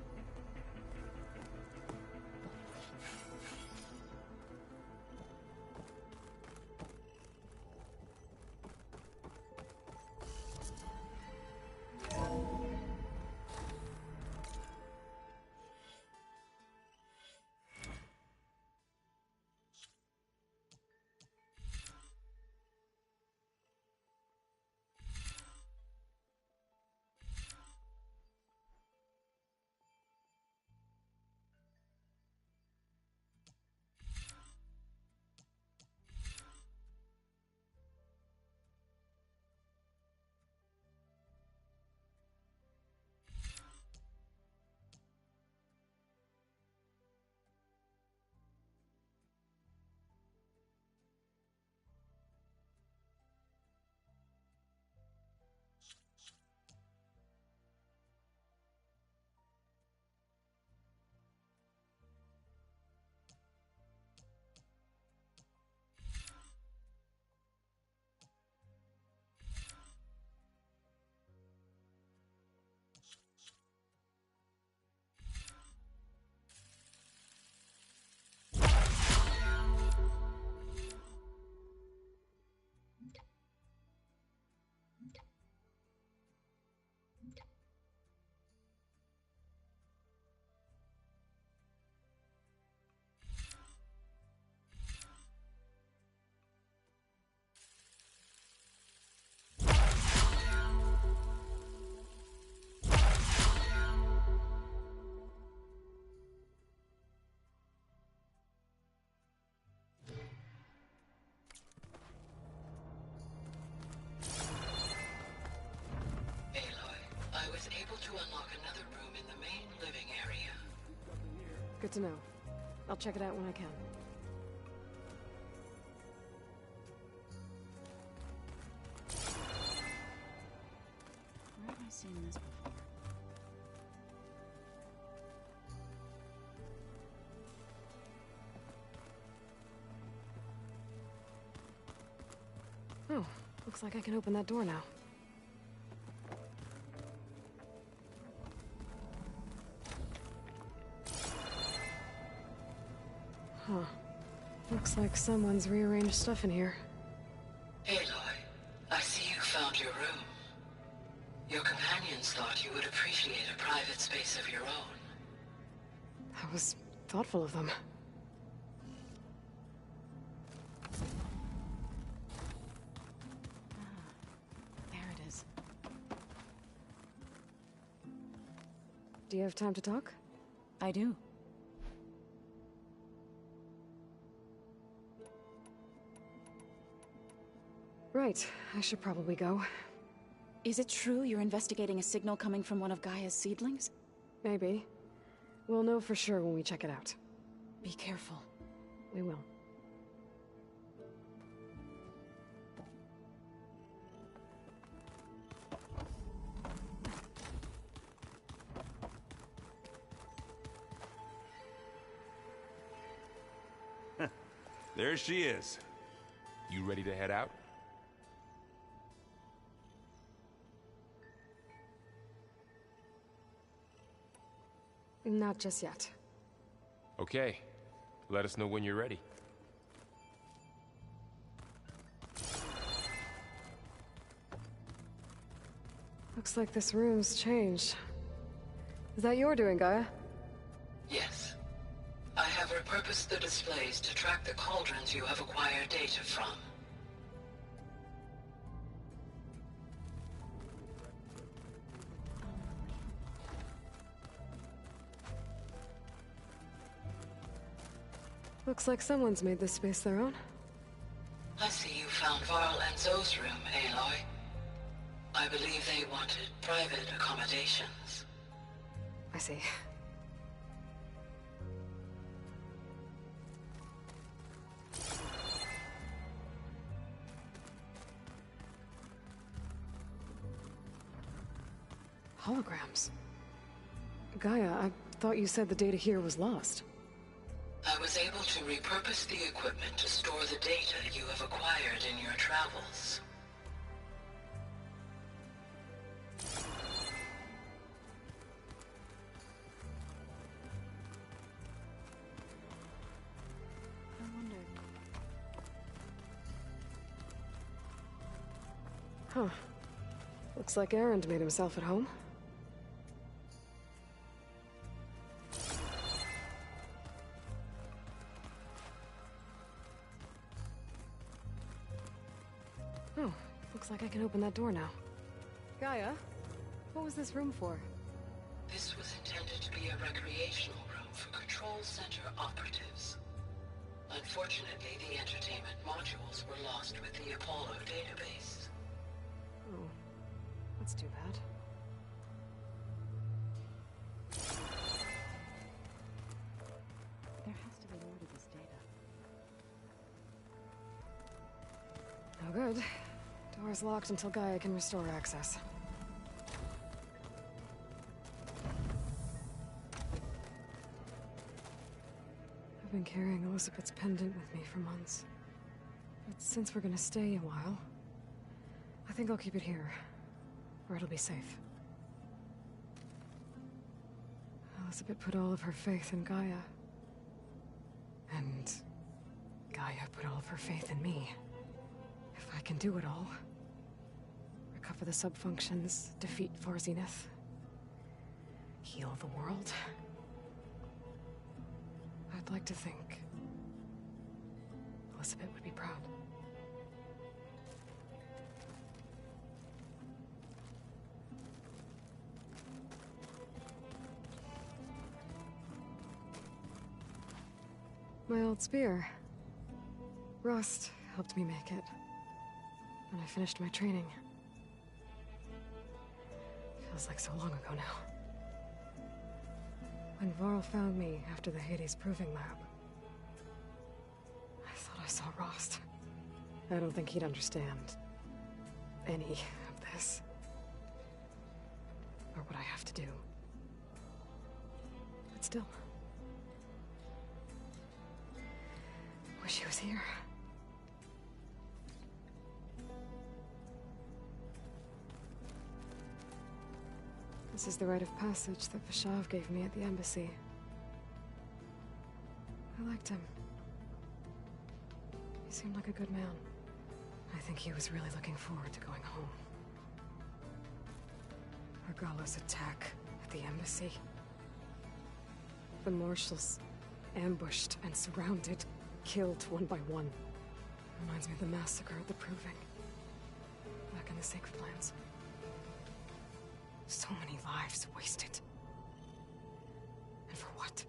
Good to know. I'll check it out when I can. Where have I seen this before? Oh, looks like I can open that door now. Huh. Looks like someone's rearranged stuff in here. Aloy, I see you found your room. Your companions thought you would appreciate a private space of your own. That was thoughtful of them. There it is. Do you have time to talk? I do. Right, I should probably go. Is it true you're investigating a signal coming from one of Gaia's seedlings? Maybe. We'll know for sure when we check it out. Be careful. We will. There she is. You ready to head out? Not just yet. Okay. Let us know when you're ready. Looks like this room's changed. Is that your doing, Gaia? Yes. I have repurposed the displays to track the cauldrons you have acquired data from. Looks like someone's made this space their own. I see you found Varl and Zoe's room, Aloy. I believe they wanted private accommodations. I see. Holograms. Gaia, I thought you said the data here was lost. I was able to repurpose the equipment to store the data you have acquired in your travels. I wonder... Huh. Looks like Aaron made himself at home. Oh, looks like I can open that door now. Gaia, what was this room for? This was intended to be a recreational room for Control Center operatives. Unfortunately, the entertainment modules were lost with the Apollo database. Oh, that's too bad. There has to be more to this data. No good. Door's locked until Gaia can restore access. I've been carrying Elizabeth's pendant with me for months. But since we're gonna stay a while, I think I'll keep it here, where it'll be safe. Elizabeth put all of her faith in Gaia. And Gaia put all of her faith in me. If I can do it all, recover the sub-functions, defeat For Zenith, heal the world, I'd like to think Elizabeth would be proud. My old spear. Rust helped me make it. When I finished my training. Feels like so long ago now. When Varl found me after the Hades Proving Lab, I thought I saw Rost. I don't think he'd understand any of this. Or what I have to do. But still. Wish he was here. This is the rite of passage that Vashav gave me at the embassy. I liked him. He seemed like a good man. I think he was really looking forward to going home. Argala's attack at the embassy. The marshals ambushed and surrounded, killed one by one. Reminds me of the massacre at the Proving. Back in the Sacred Lands. So many lives wasted. And for what?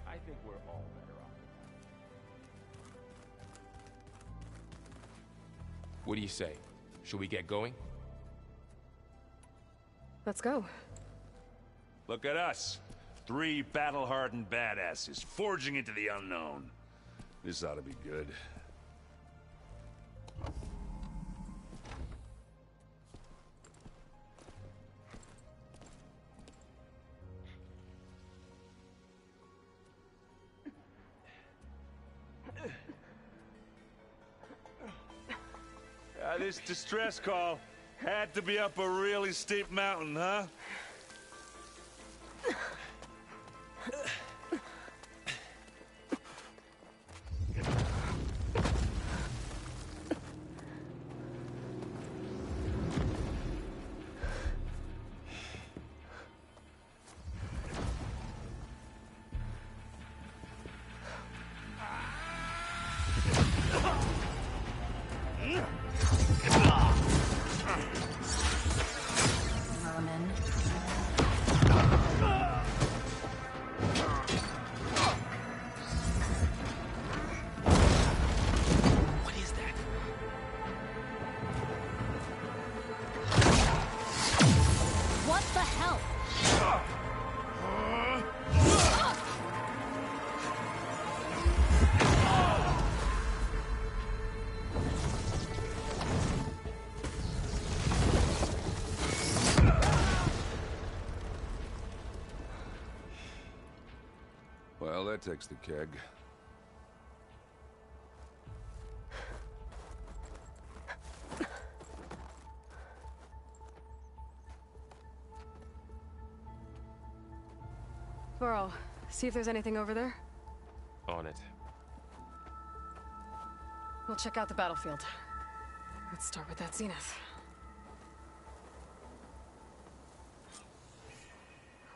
I think we're all better off. What do you say? Should we get going? Let's go. Look at us. 3 battle-hardened badasses forging into the unknown. This ought to be good. This distress call had to be up a really steep mountain, huh? Yeah. that takes the keg. Varl, see if there's anything over there. On it. We'll check out the battlefield. Let's start with that zenith.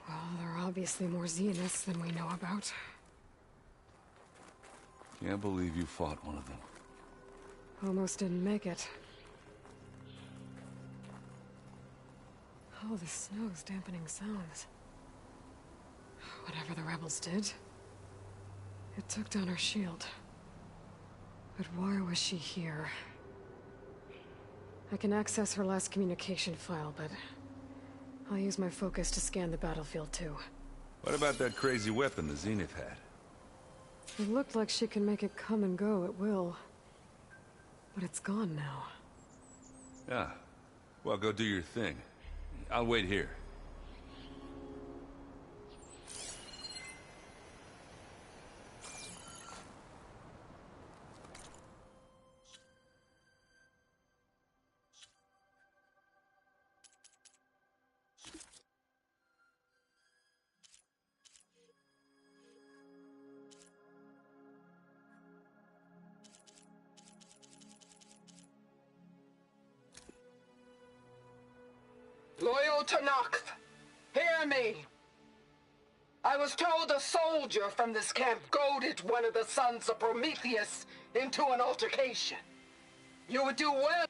Well, there are obviously more zeniths than we know about. Can't believe you fought one of them. Almost didn't make it. Oh, the snow's dampening sounds. Whatever the rebels did, it took down her shield. But why was she here? I can access her last communication file, but I'll use my focus to scan the battlefield too. What about that crazy weapon the Zenith had? It looked like she can make it come and go at will. But it's gone now. Ah. Well, go do your thing. I'll wait here. Loyal to Noct, hear me. I was told a soldier from this camp goaded one of the sons of Prometheus into an altercation. You would do well.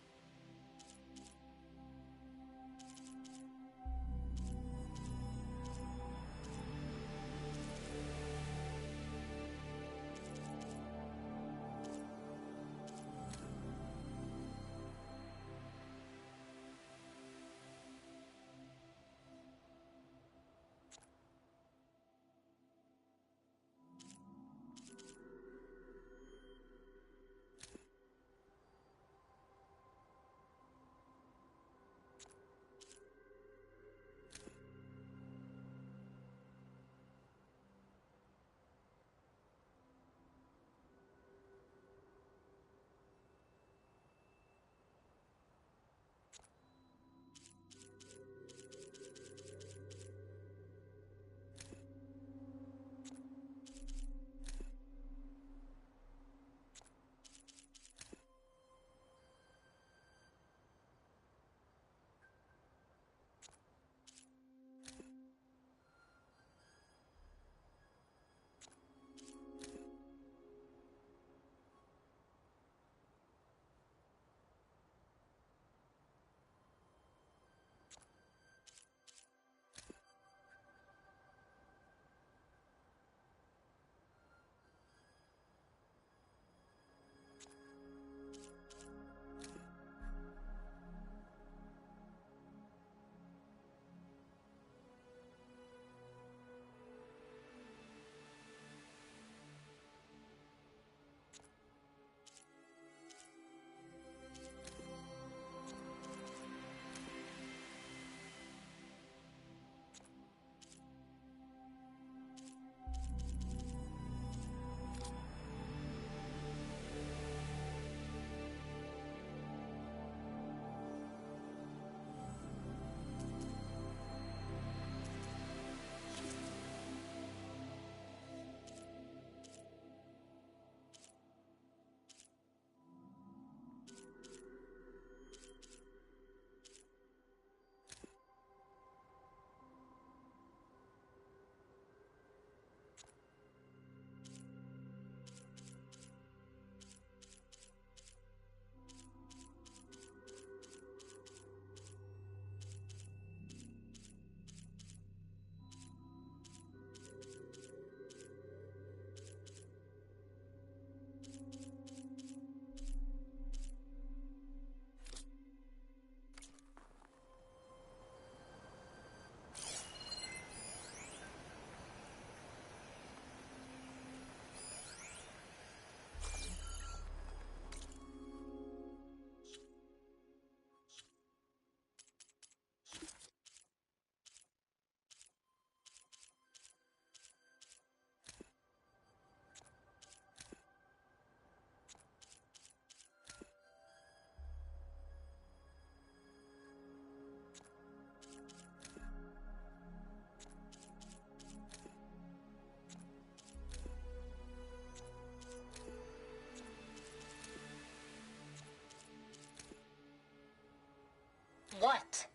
What?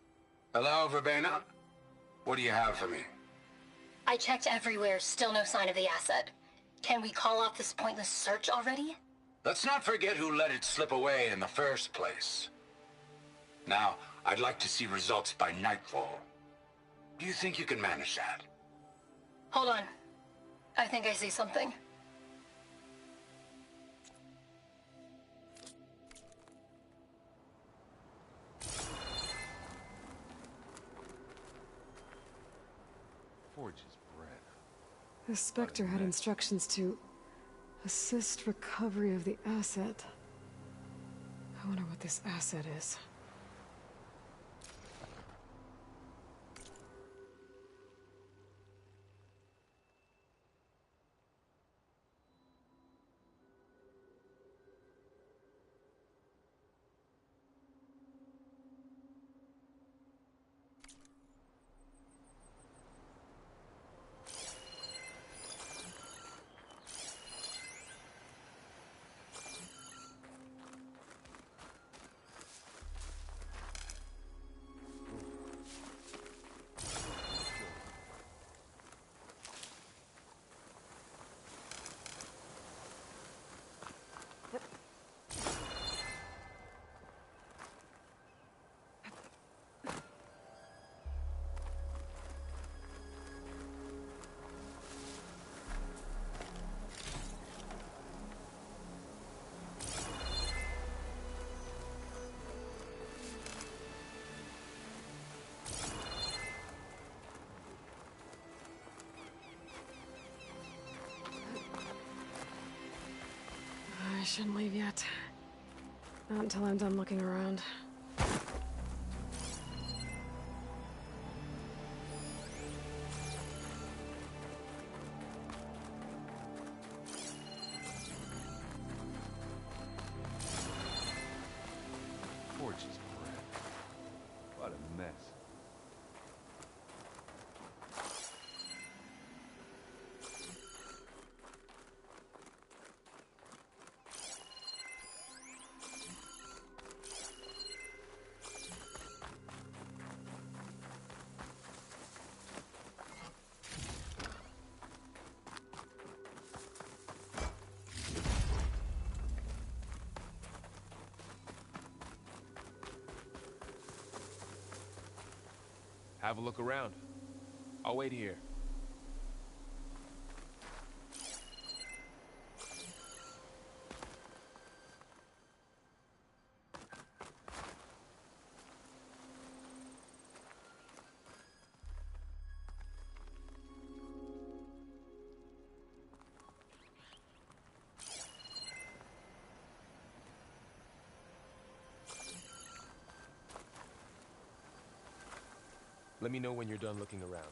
Hello, Verbena? What do you have for me? I checked everywhere, still no sign of the asset. Can we call off this pointless search already? Let's not forget who let it slip away in the first place. Now, I'd like to see results by nightfall. Do you think you can manage that? Hold on. I think I see something. Forge's bread. The Spectre had instructions to assist recovery of the asset. I wonder what this asset is. I shouldn't leave yet. Not until I'm done looking around. Forge's bread. What a mess. Have a look around. I'll wait here. Let me know when you're done looking around.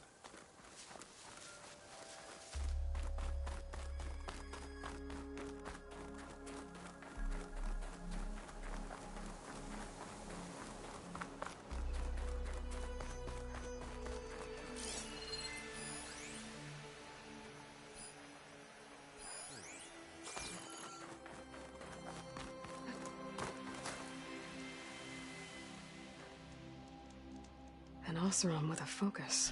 An Oseram with a focus.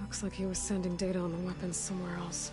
Looks like he was sending data on the weapons somewhere else.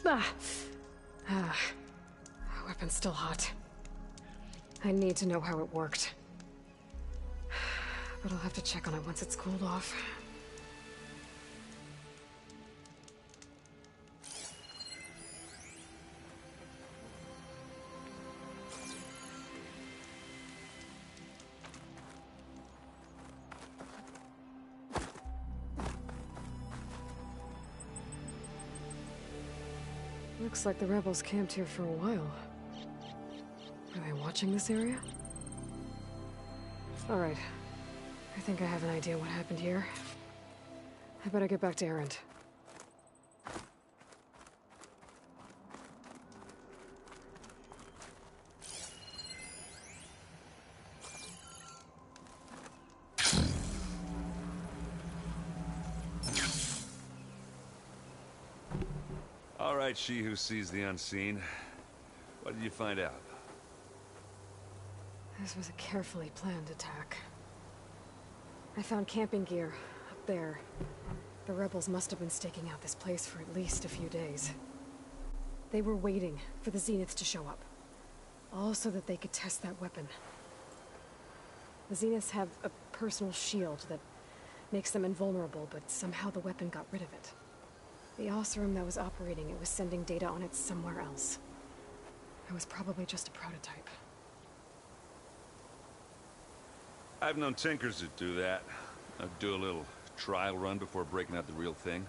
Ah, weapon's still hot. I need to know how it worked. But I'll have to check on it once it's cooled off. Looks like the rebels camped here for a while. Are they watching this area? Alright. I think I have an idea what happened here. I better get back to Erend. All right, she who sees the unseen. What did you find out? This was a carefully planned attack. I found camping gear up there. The rebels must have been staking out this place for at least a few days. They were waiting for the Zeniths to show up. All so that they could test that weapon. The Zeniths have a personal shield that makes them invulnerable, but somehow the weapon got rid of it. The Oseram that was operating it was sending data on it somewhere else. It was probably just a prototype. I've known tinkers that do that. I'd do a little trial run before breaking out the real thing.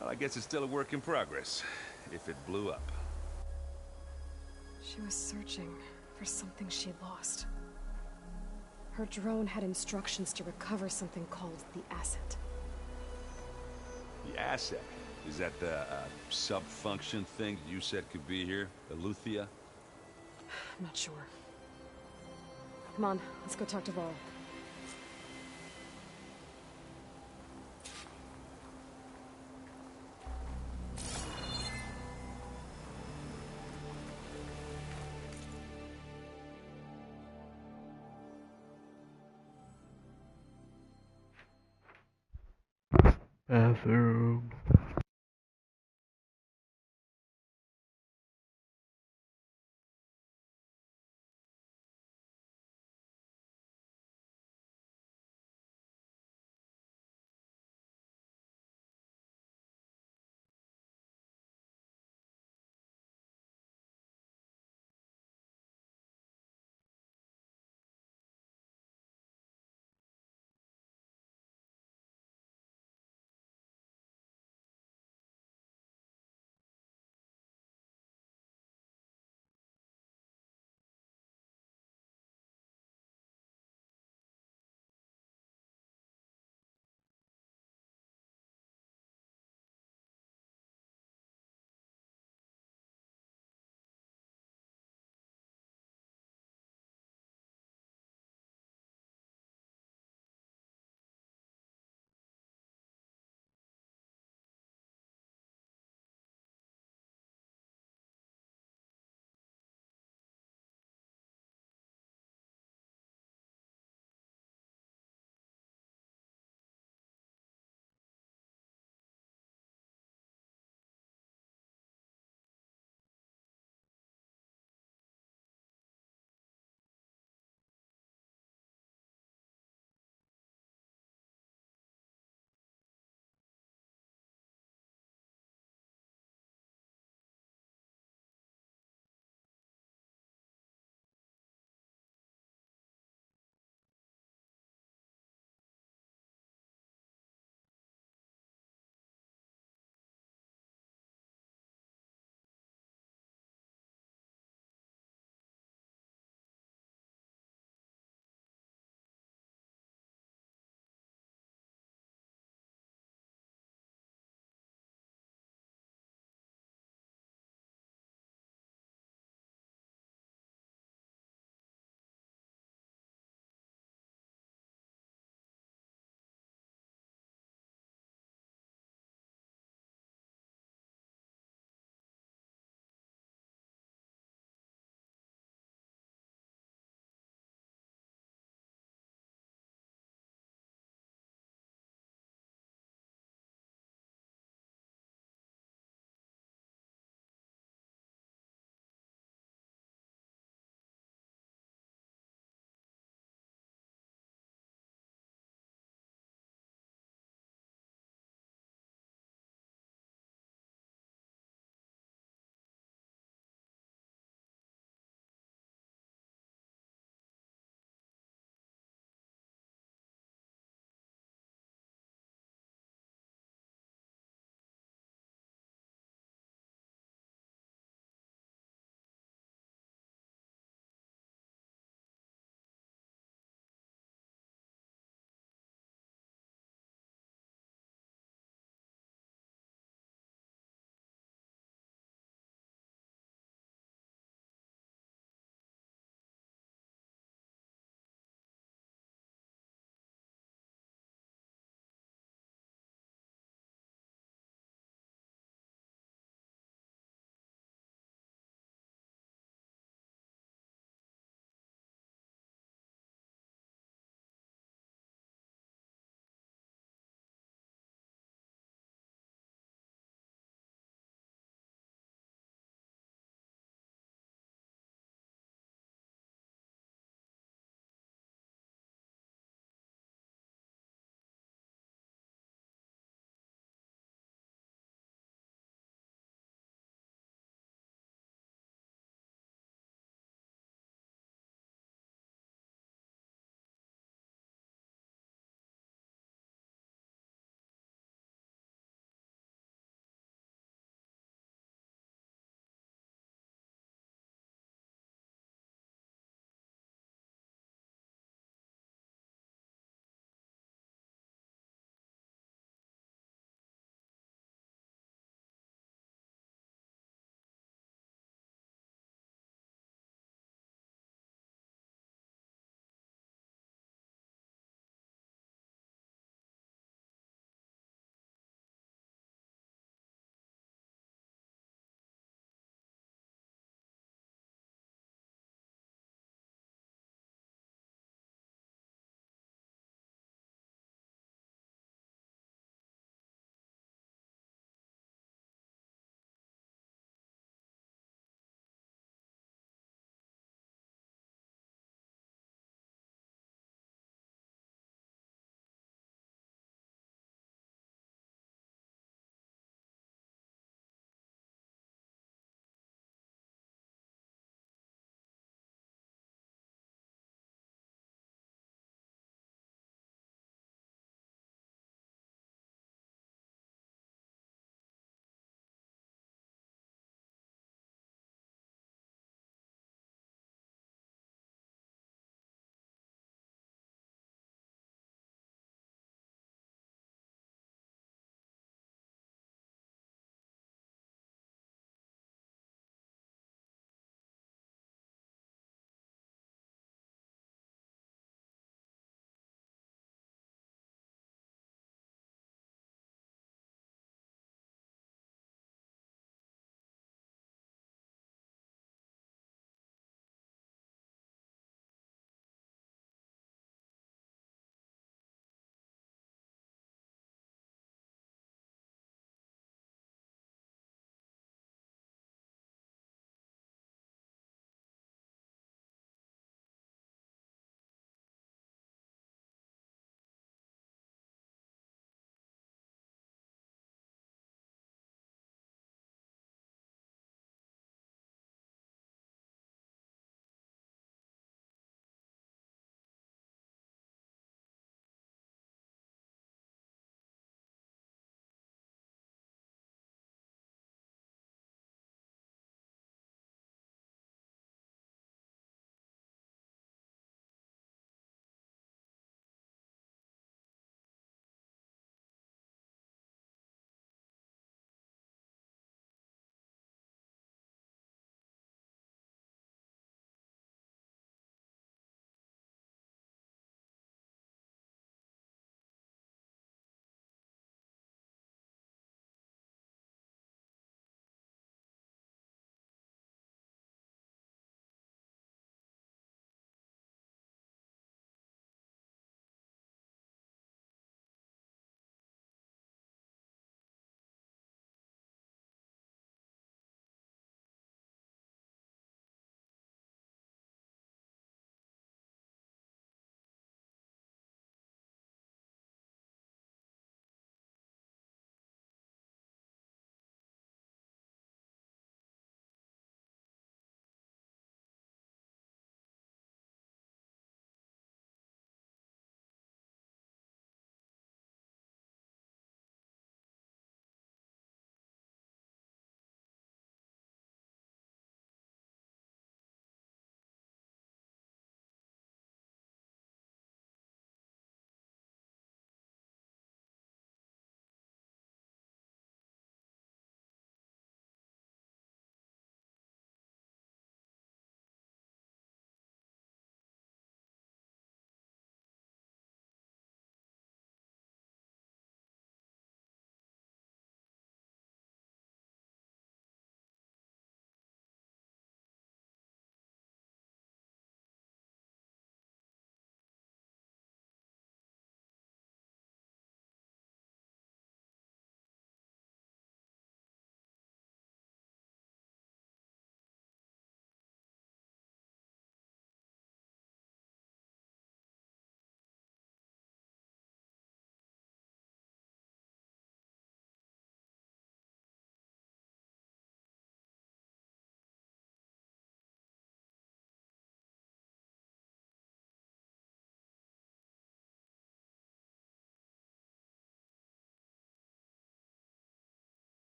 Well, I guess it's still a work in progress, if it blew up. She was searching for something she lost. Her drone had instructions to recover something called the asset. The asset? Is that the sub-function thing you said could be here? The Luthia? I'm not sure. Come on, let's go talk to Varl. Bathroom.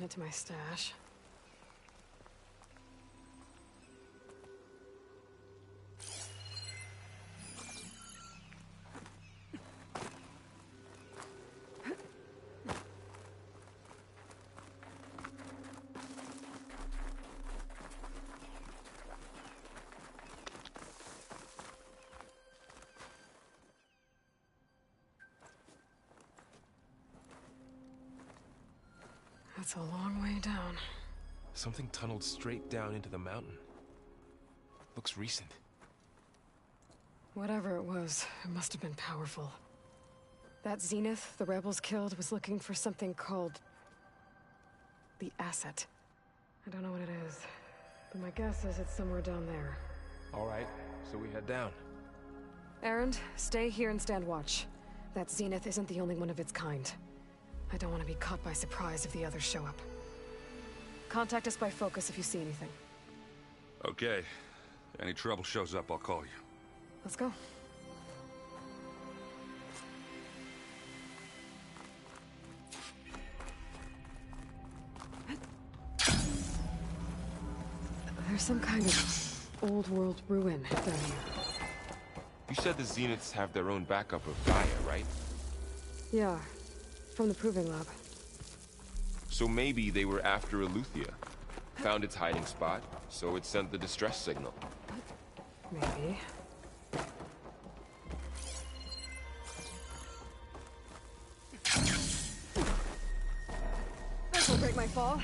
send it to my stash. That's a long way down. Something tunneled straight down into the mountain. Looks recent. Whatever it was, it must have been powerful. That Zenith the rebels killed was looking for something called the asset. I don't know what it is, but my guess is it's somewhere down there. All right, so we head down. Erend, stay here and stand watch. That Zenith isn't the only one of its kind. I don't want to be caught by surprise if the others show up. Contact us by focus if you see anything. Okay. Any trouble shows up, I'll call you. Let's go. There's some kind of old world ruin down here. You said the Zeniths have their own backup of Gaia, right? Yeah, from the Proving Lab. So maybe they were after Eleuthia. Found its hiding spot, so it sent the distress signal. Maybe. This'll break my fall.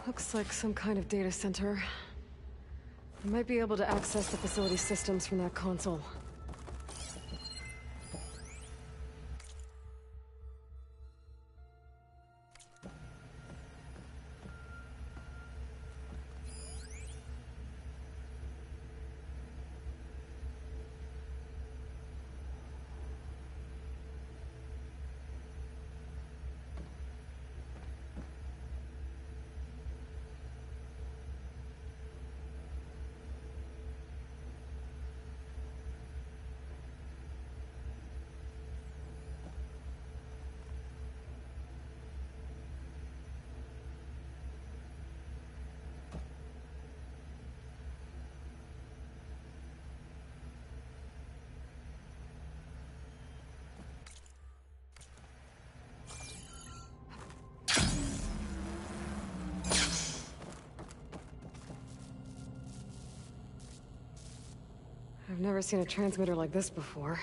Looks like some kind of data center. I might be able to access the facility systems from that console. I've never seen a transmitter like this before.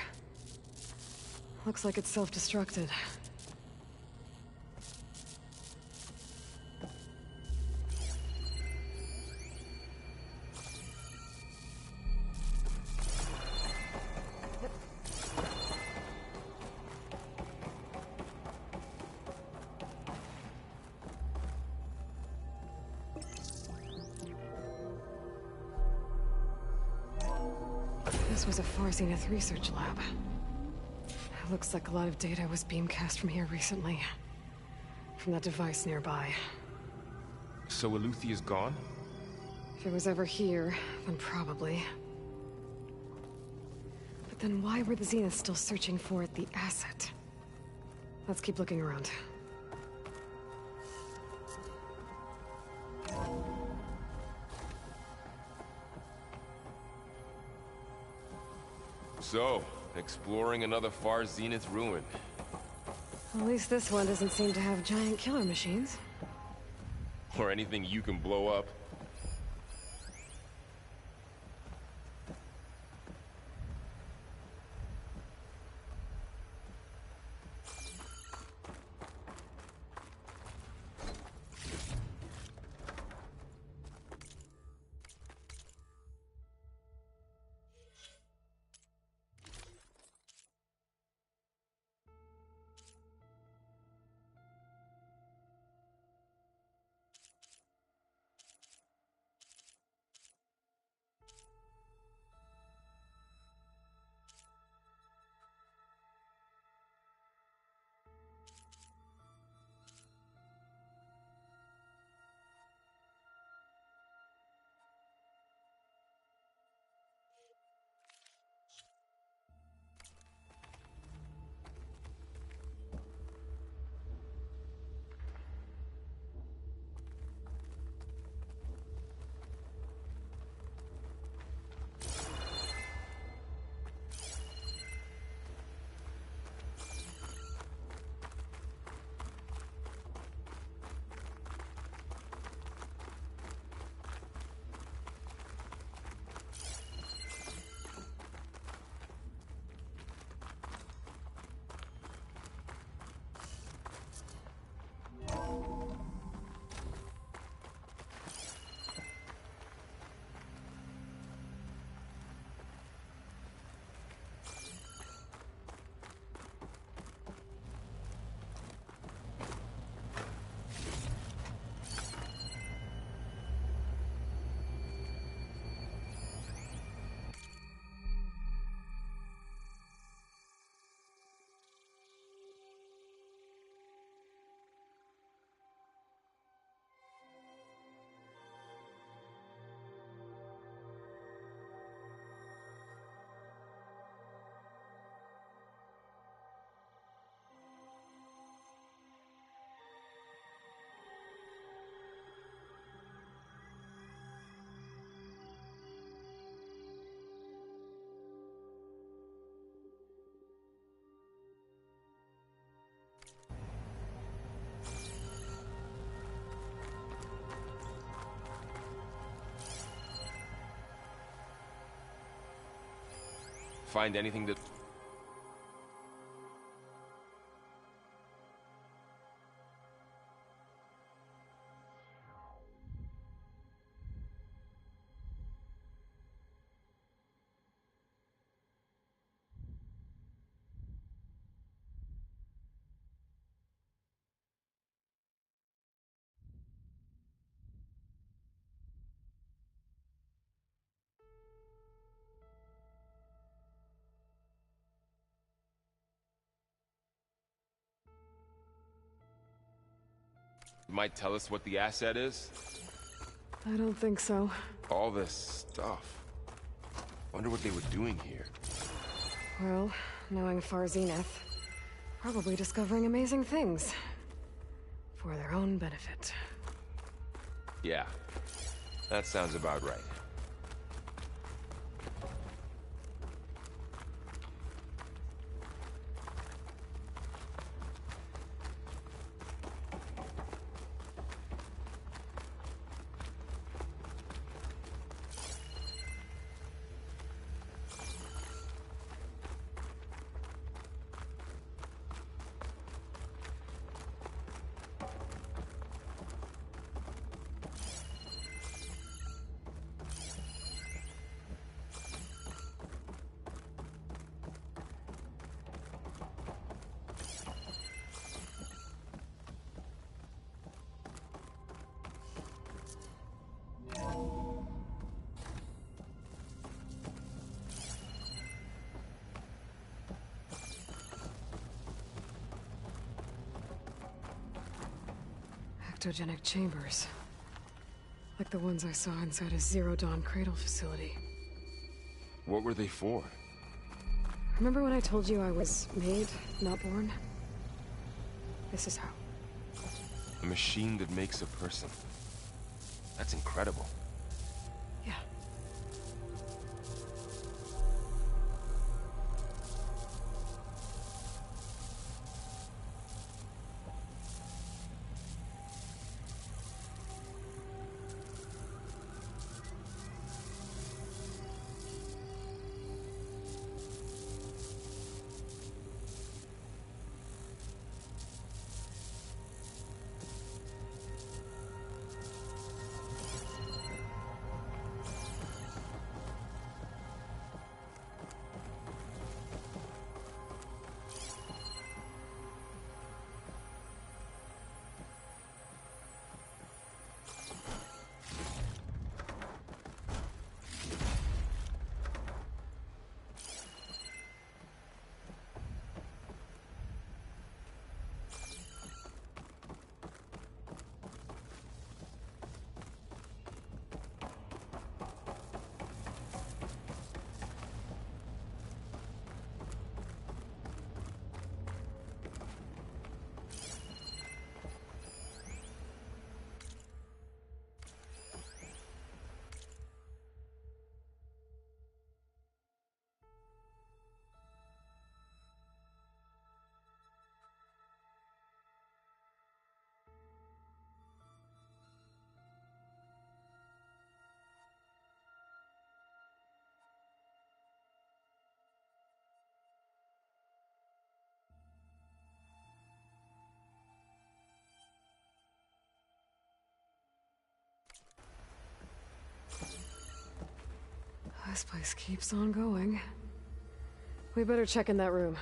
Looks like it's self-destructed. This was a Far Zenith research lab. It looks like a lot of data was beamcast from here recently. From that device nearby. So Eleuthia's gone? If it was ever here, then probably. But then why were the Zeniths still searching for the asset? Let's keep looking around. So, exploring another far zenith ruin. At least this one doesn't seem to have giant killer machines. Or anything you can blow up. Find anything that... might tell us what the asset is? I don't think so. All this stuff. Wonder what they were doing here. Well, knowing Far Zenith, probably discovering amazing things. For their own benefit. Yeah, that sounds about right. Ectogenic chambers. Like the ones I saw inside a Zero Dawn cradle facility. What were they for? Remember when I told you I was made, not born? This is how. A machine that makes a person. That's incredible. Yeah. This place keeps on going. We better check in that room.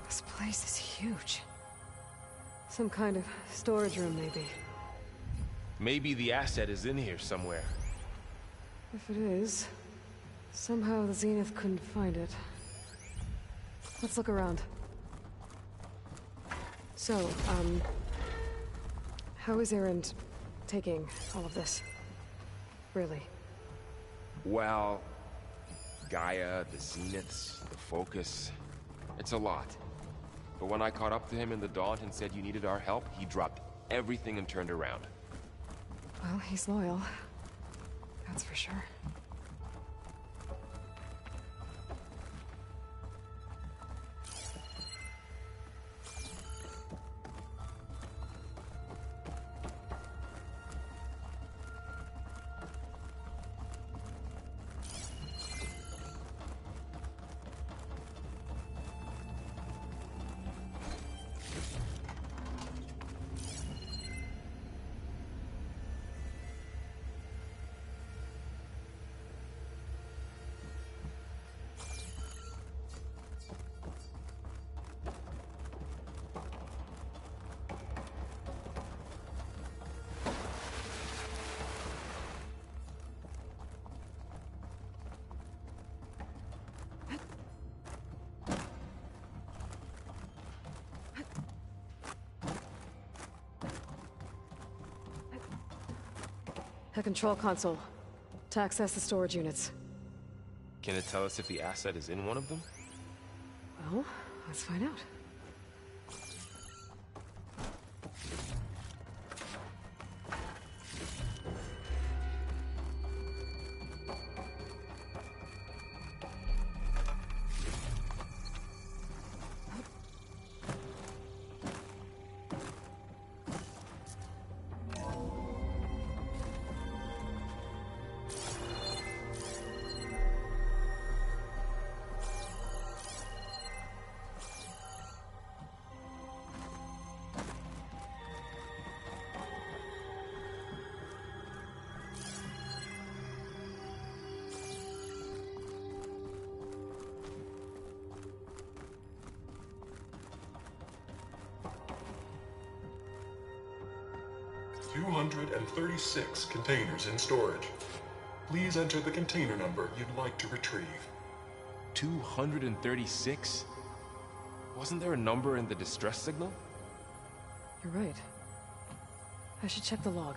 This place is huge. Some kind of storage room, maybe. Maybe the asset is in here somewhere. If it is, somehow the Zenith couldn't find it. Let's look around. So, how is Erend taking all of this? Really? Well, Gaia, the Zeniths, the Focus. It's a lot. But when I caught up to him in the Daunt and said you needed our help, he dropped everything and turned around. Well, he's loyal. That's for sure. A control console. To access the storage units. Can it tell us if the asset is in one of them? Well, let's find out. $236 containers in storage. Please enter the container number you'd like to retrieve. 236? Wasn't there a number in the distress signal? You're right. I should check the log.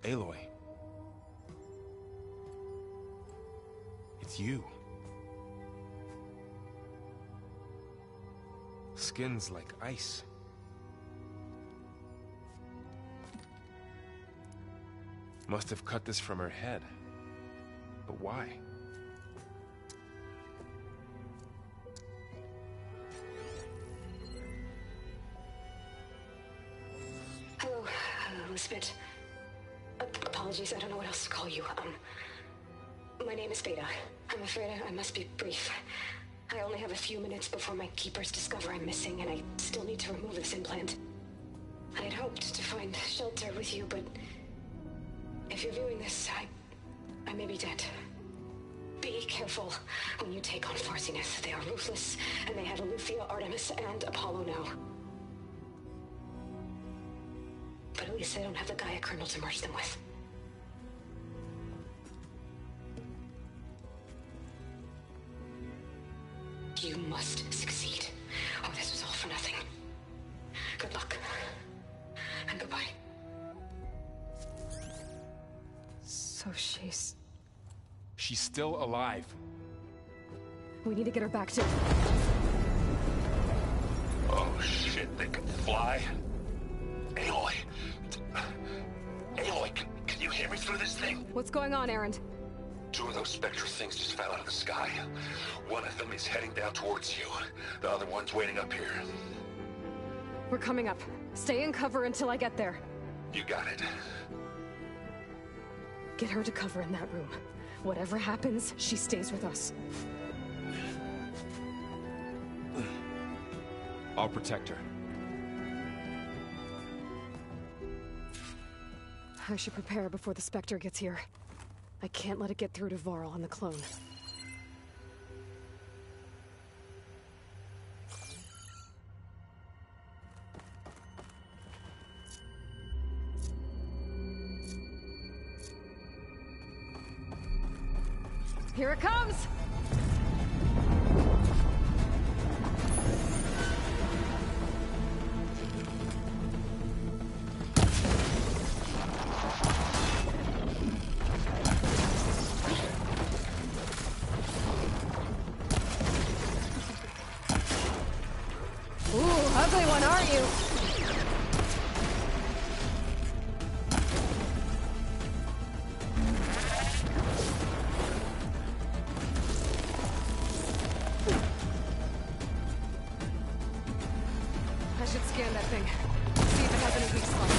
Aloy. It's you. Skin's like ice. Must have cut this from her head. But why? Hello, Elizabeth. Apologies, I don't know what else to call you. My name is Beta. I'm afraid I must be brief. I only have a few minutes before my keepers discover I'm missing, and I still need to remove this implant. I had hoped to find shelter with you, but if you're viewing this, I may be dead. Be careful when you take on Farsiness. They are ruthless, and they have Aletheia, Artemis, and Apollo now. But at least they don't have the Gaia kernel to merge them with. You must succeed, or this was all for nothing. Good luck. And goodbye. So she's still alive. We need to get her back to... Oh shit, they can fly? Aloy. Aloy, can you hear me through this thing? What's going on, Erend? 2 of those spectral things just fell out of the sky. One of them is heading down towards you. The other one's waiting up here. We're coming up. Stay in cover until I get there. You got it. Get her to cover in that room. Whatever happens, she stays with us. I'll protect her. I should prepare before the Spectre gets here. I can't let it get through to Varl and the clone. Here it comes! Ooh, ugly one, aren't you? I should scan that thing. See if it has any weak spots.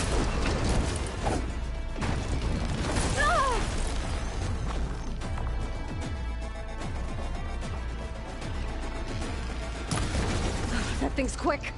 Ah! That thing's quick.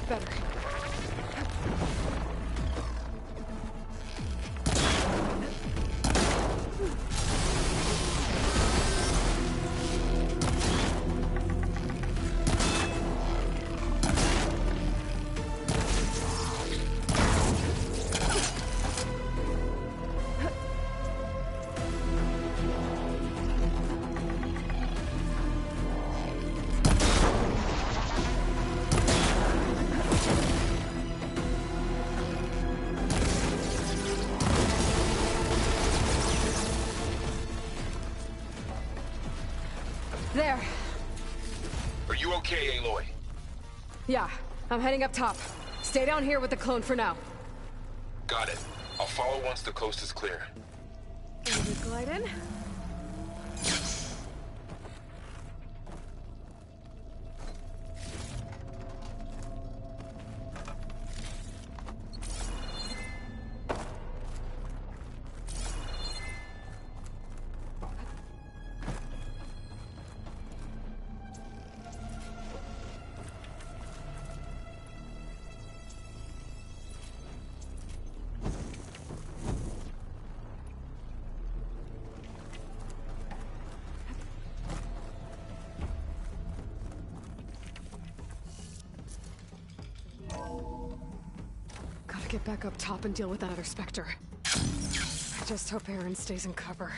Better. There. Are you okay, Aloy? Yeah, I'm heading up top. Stay down here with the clone for now. Got it. I'll follow once the coast is clear. Ready to glide in? Gotta get back up top and deal with that other Spectre. I just hope Aaron stays in cover.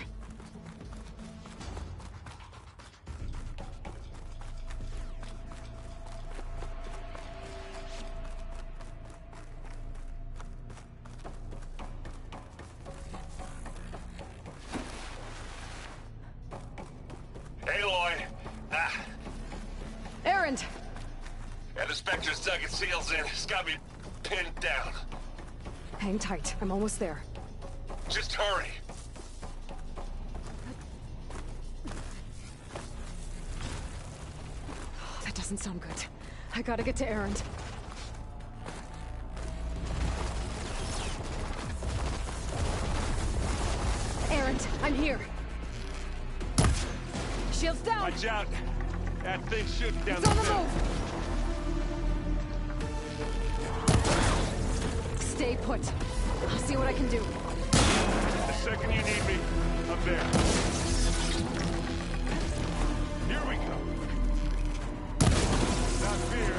Aloy! Aaron! Yeah, the Spectre's dug its heels in. It's got me pinned down. Hang tight. I'm almost there. Just hurry. That doesn't sound good. I gotta get to Aaron. Aaron, I'm here. Shields down! Watch out! That thing's shooting down It's on the hill. move! Stay put. I'll see what I can do. The second you need me, I'm there. Here we go. Not fear.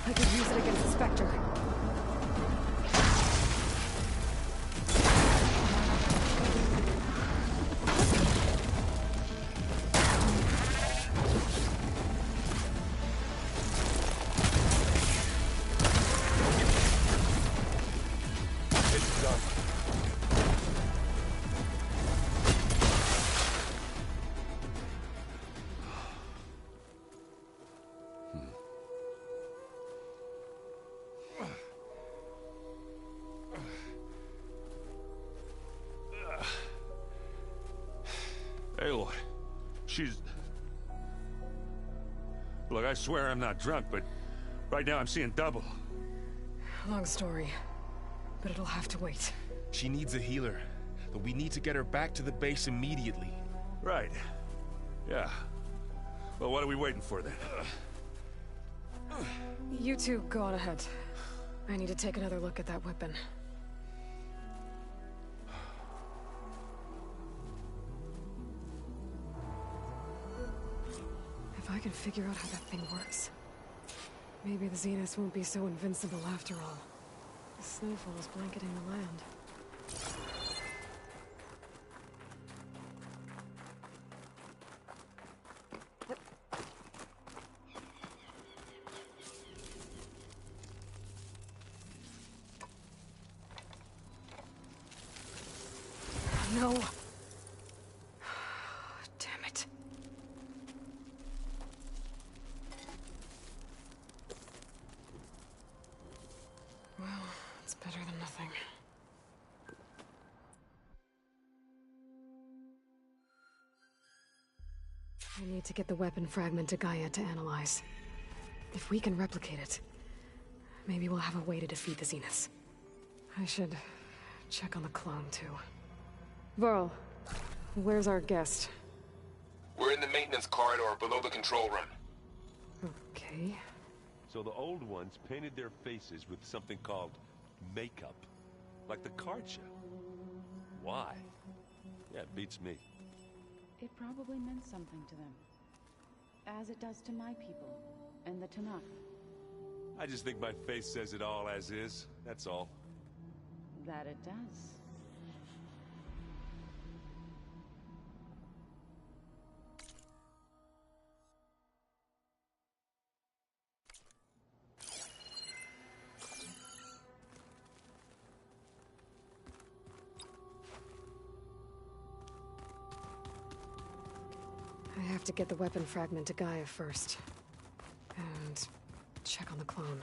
I could use it against the Spectre. Aloy, she's... Look, I swear I'm not drunk, but right now I'm seeing double. Long story, but it'll have to wait. She needs a healer, but we need to get her back to the base immediately. Right. Yeah. Well, what are we waiting for then? You two go on ahead. I need to take another look at that weapon. If I can figure out how that thing works, maybe the Zeniths won't be so invincible after all. The snowfall is blanketing the land. No. Damn it. Well, it's better than nothing. I need to get the weapon fragment to Gaia to analyze. If we can replicate it, maybe we'll have a way to defeat the Zeniths. I should check on the clone, too. Varl, where's our guest? We're in the maintenance corridor below the control room. Okay. So the old ones painted their faces with something called makeup. Like the card show. Why? Yeah, it beats me. It probably meant something to them. As it does to my people, and the Tanakh. I just think my face says it all as is, that's all. That it does. I have to get the weapon fragment to Gaia first. And check on the clone.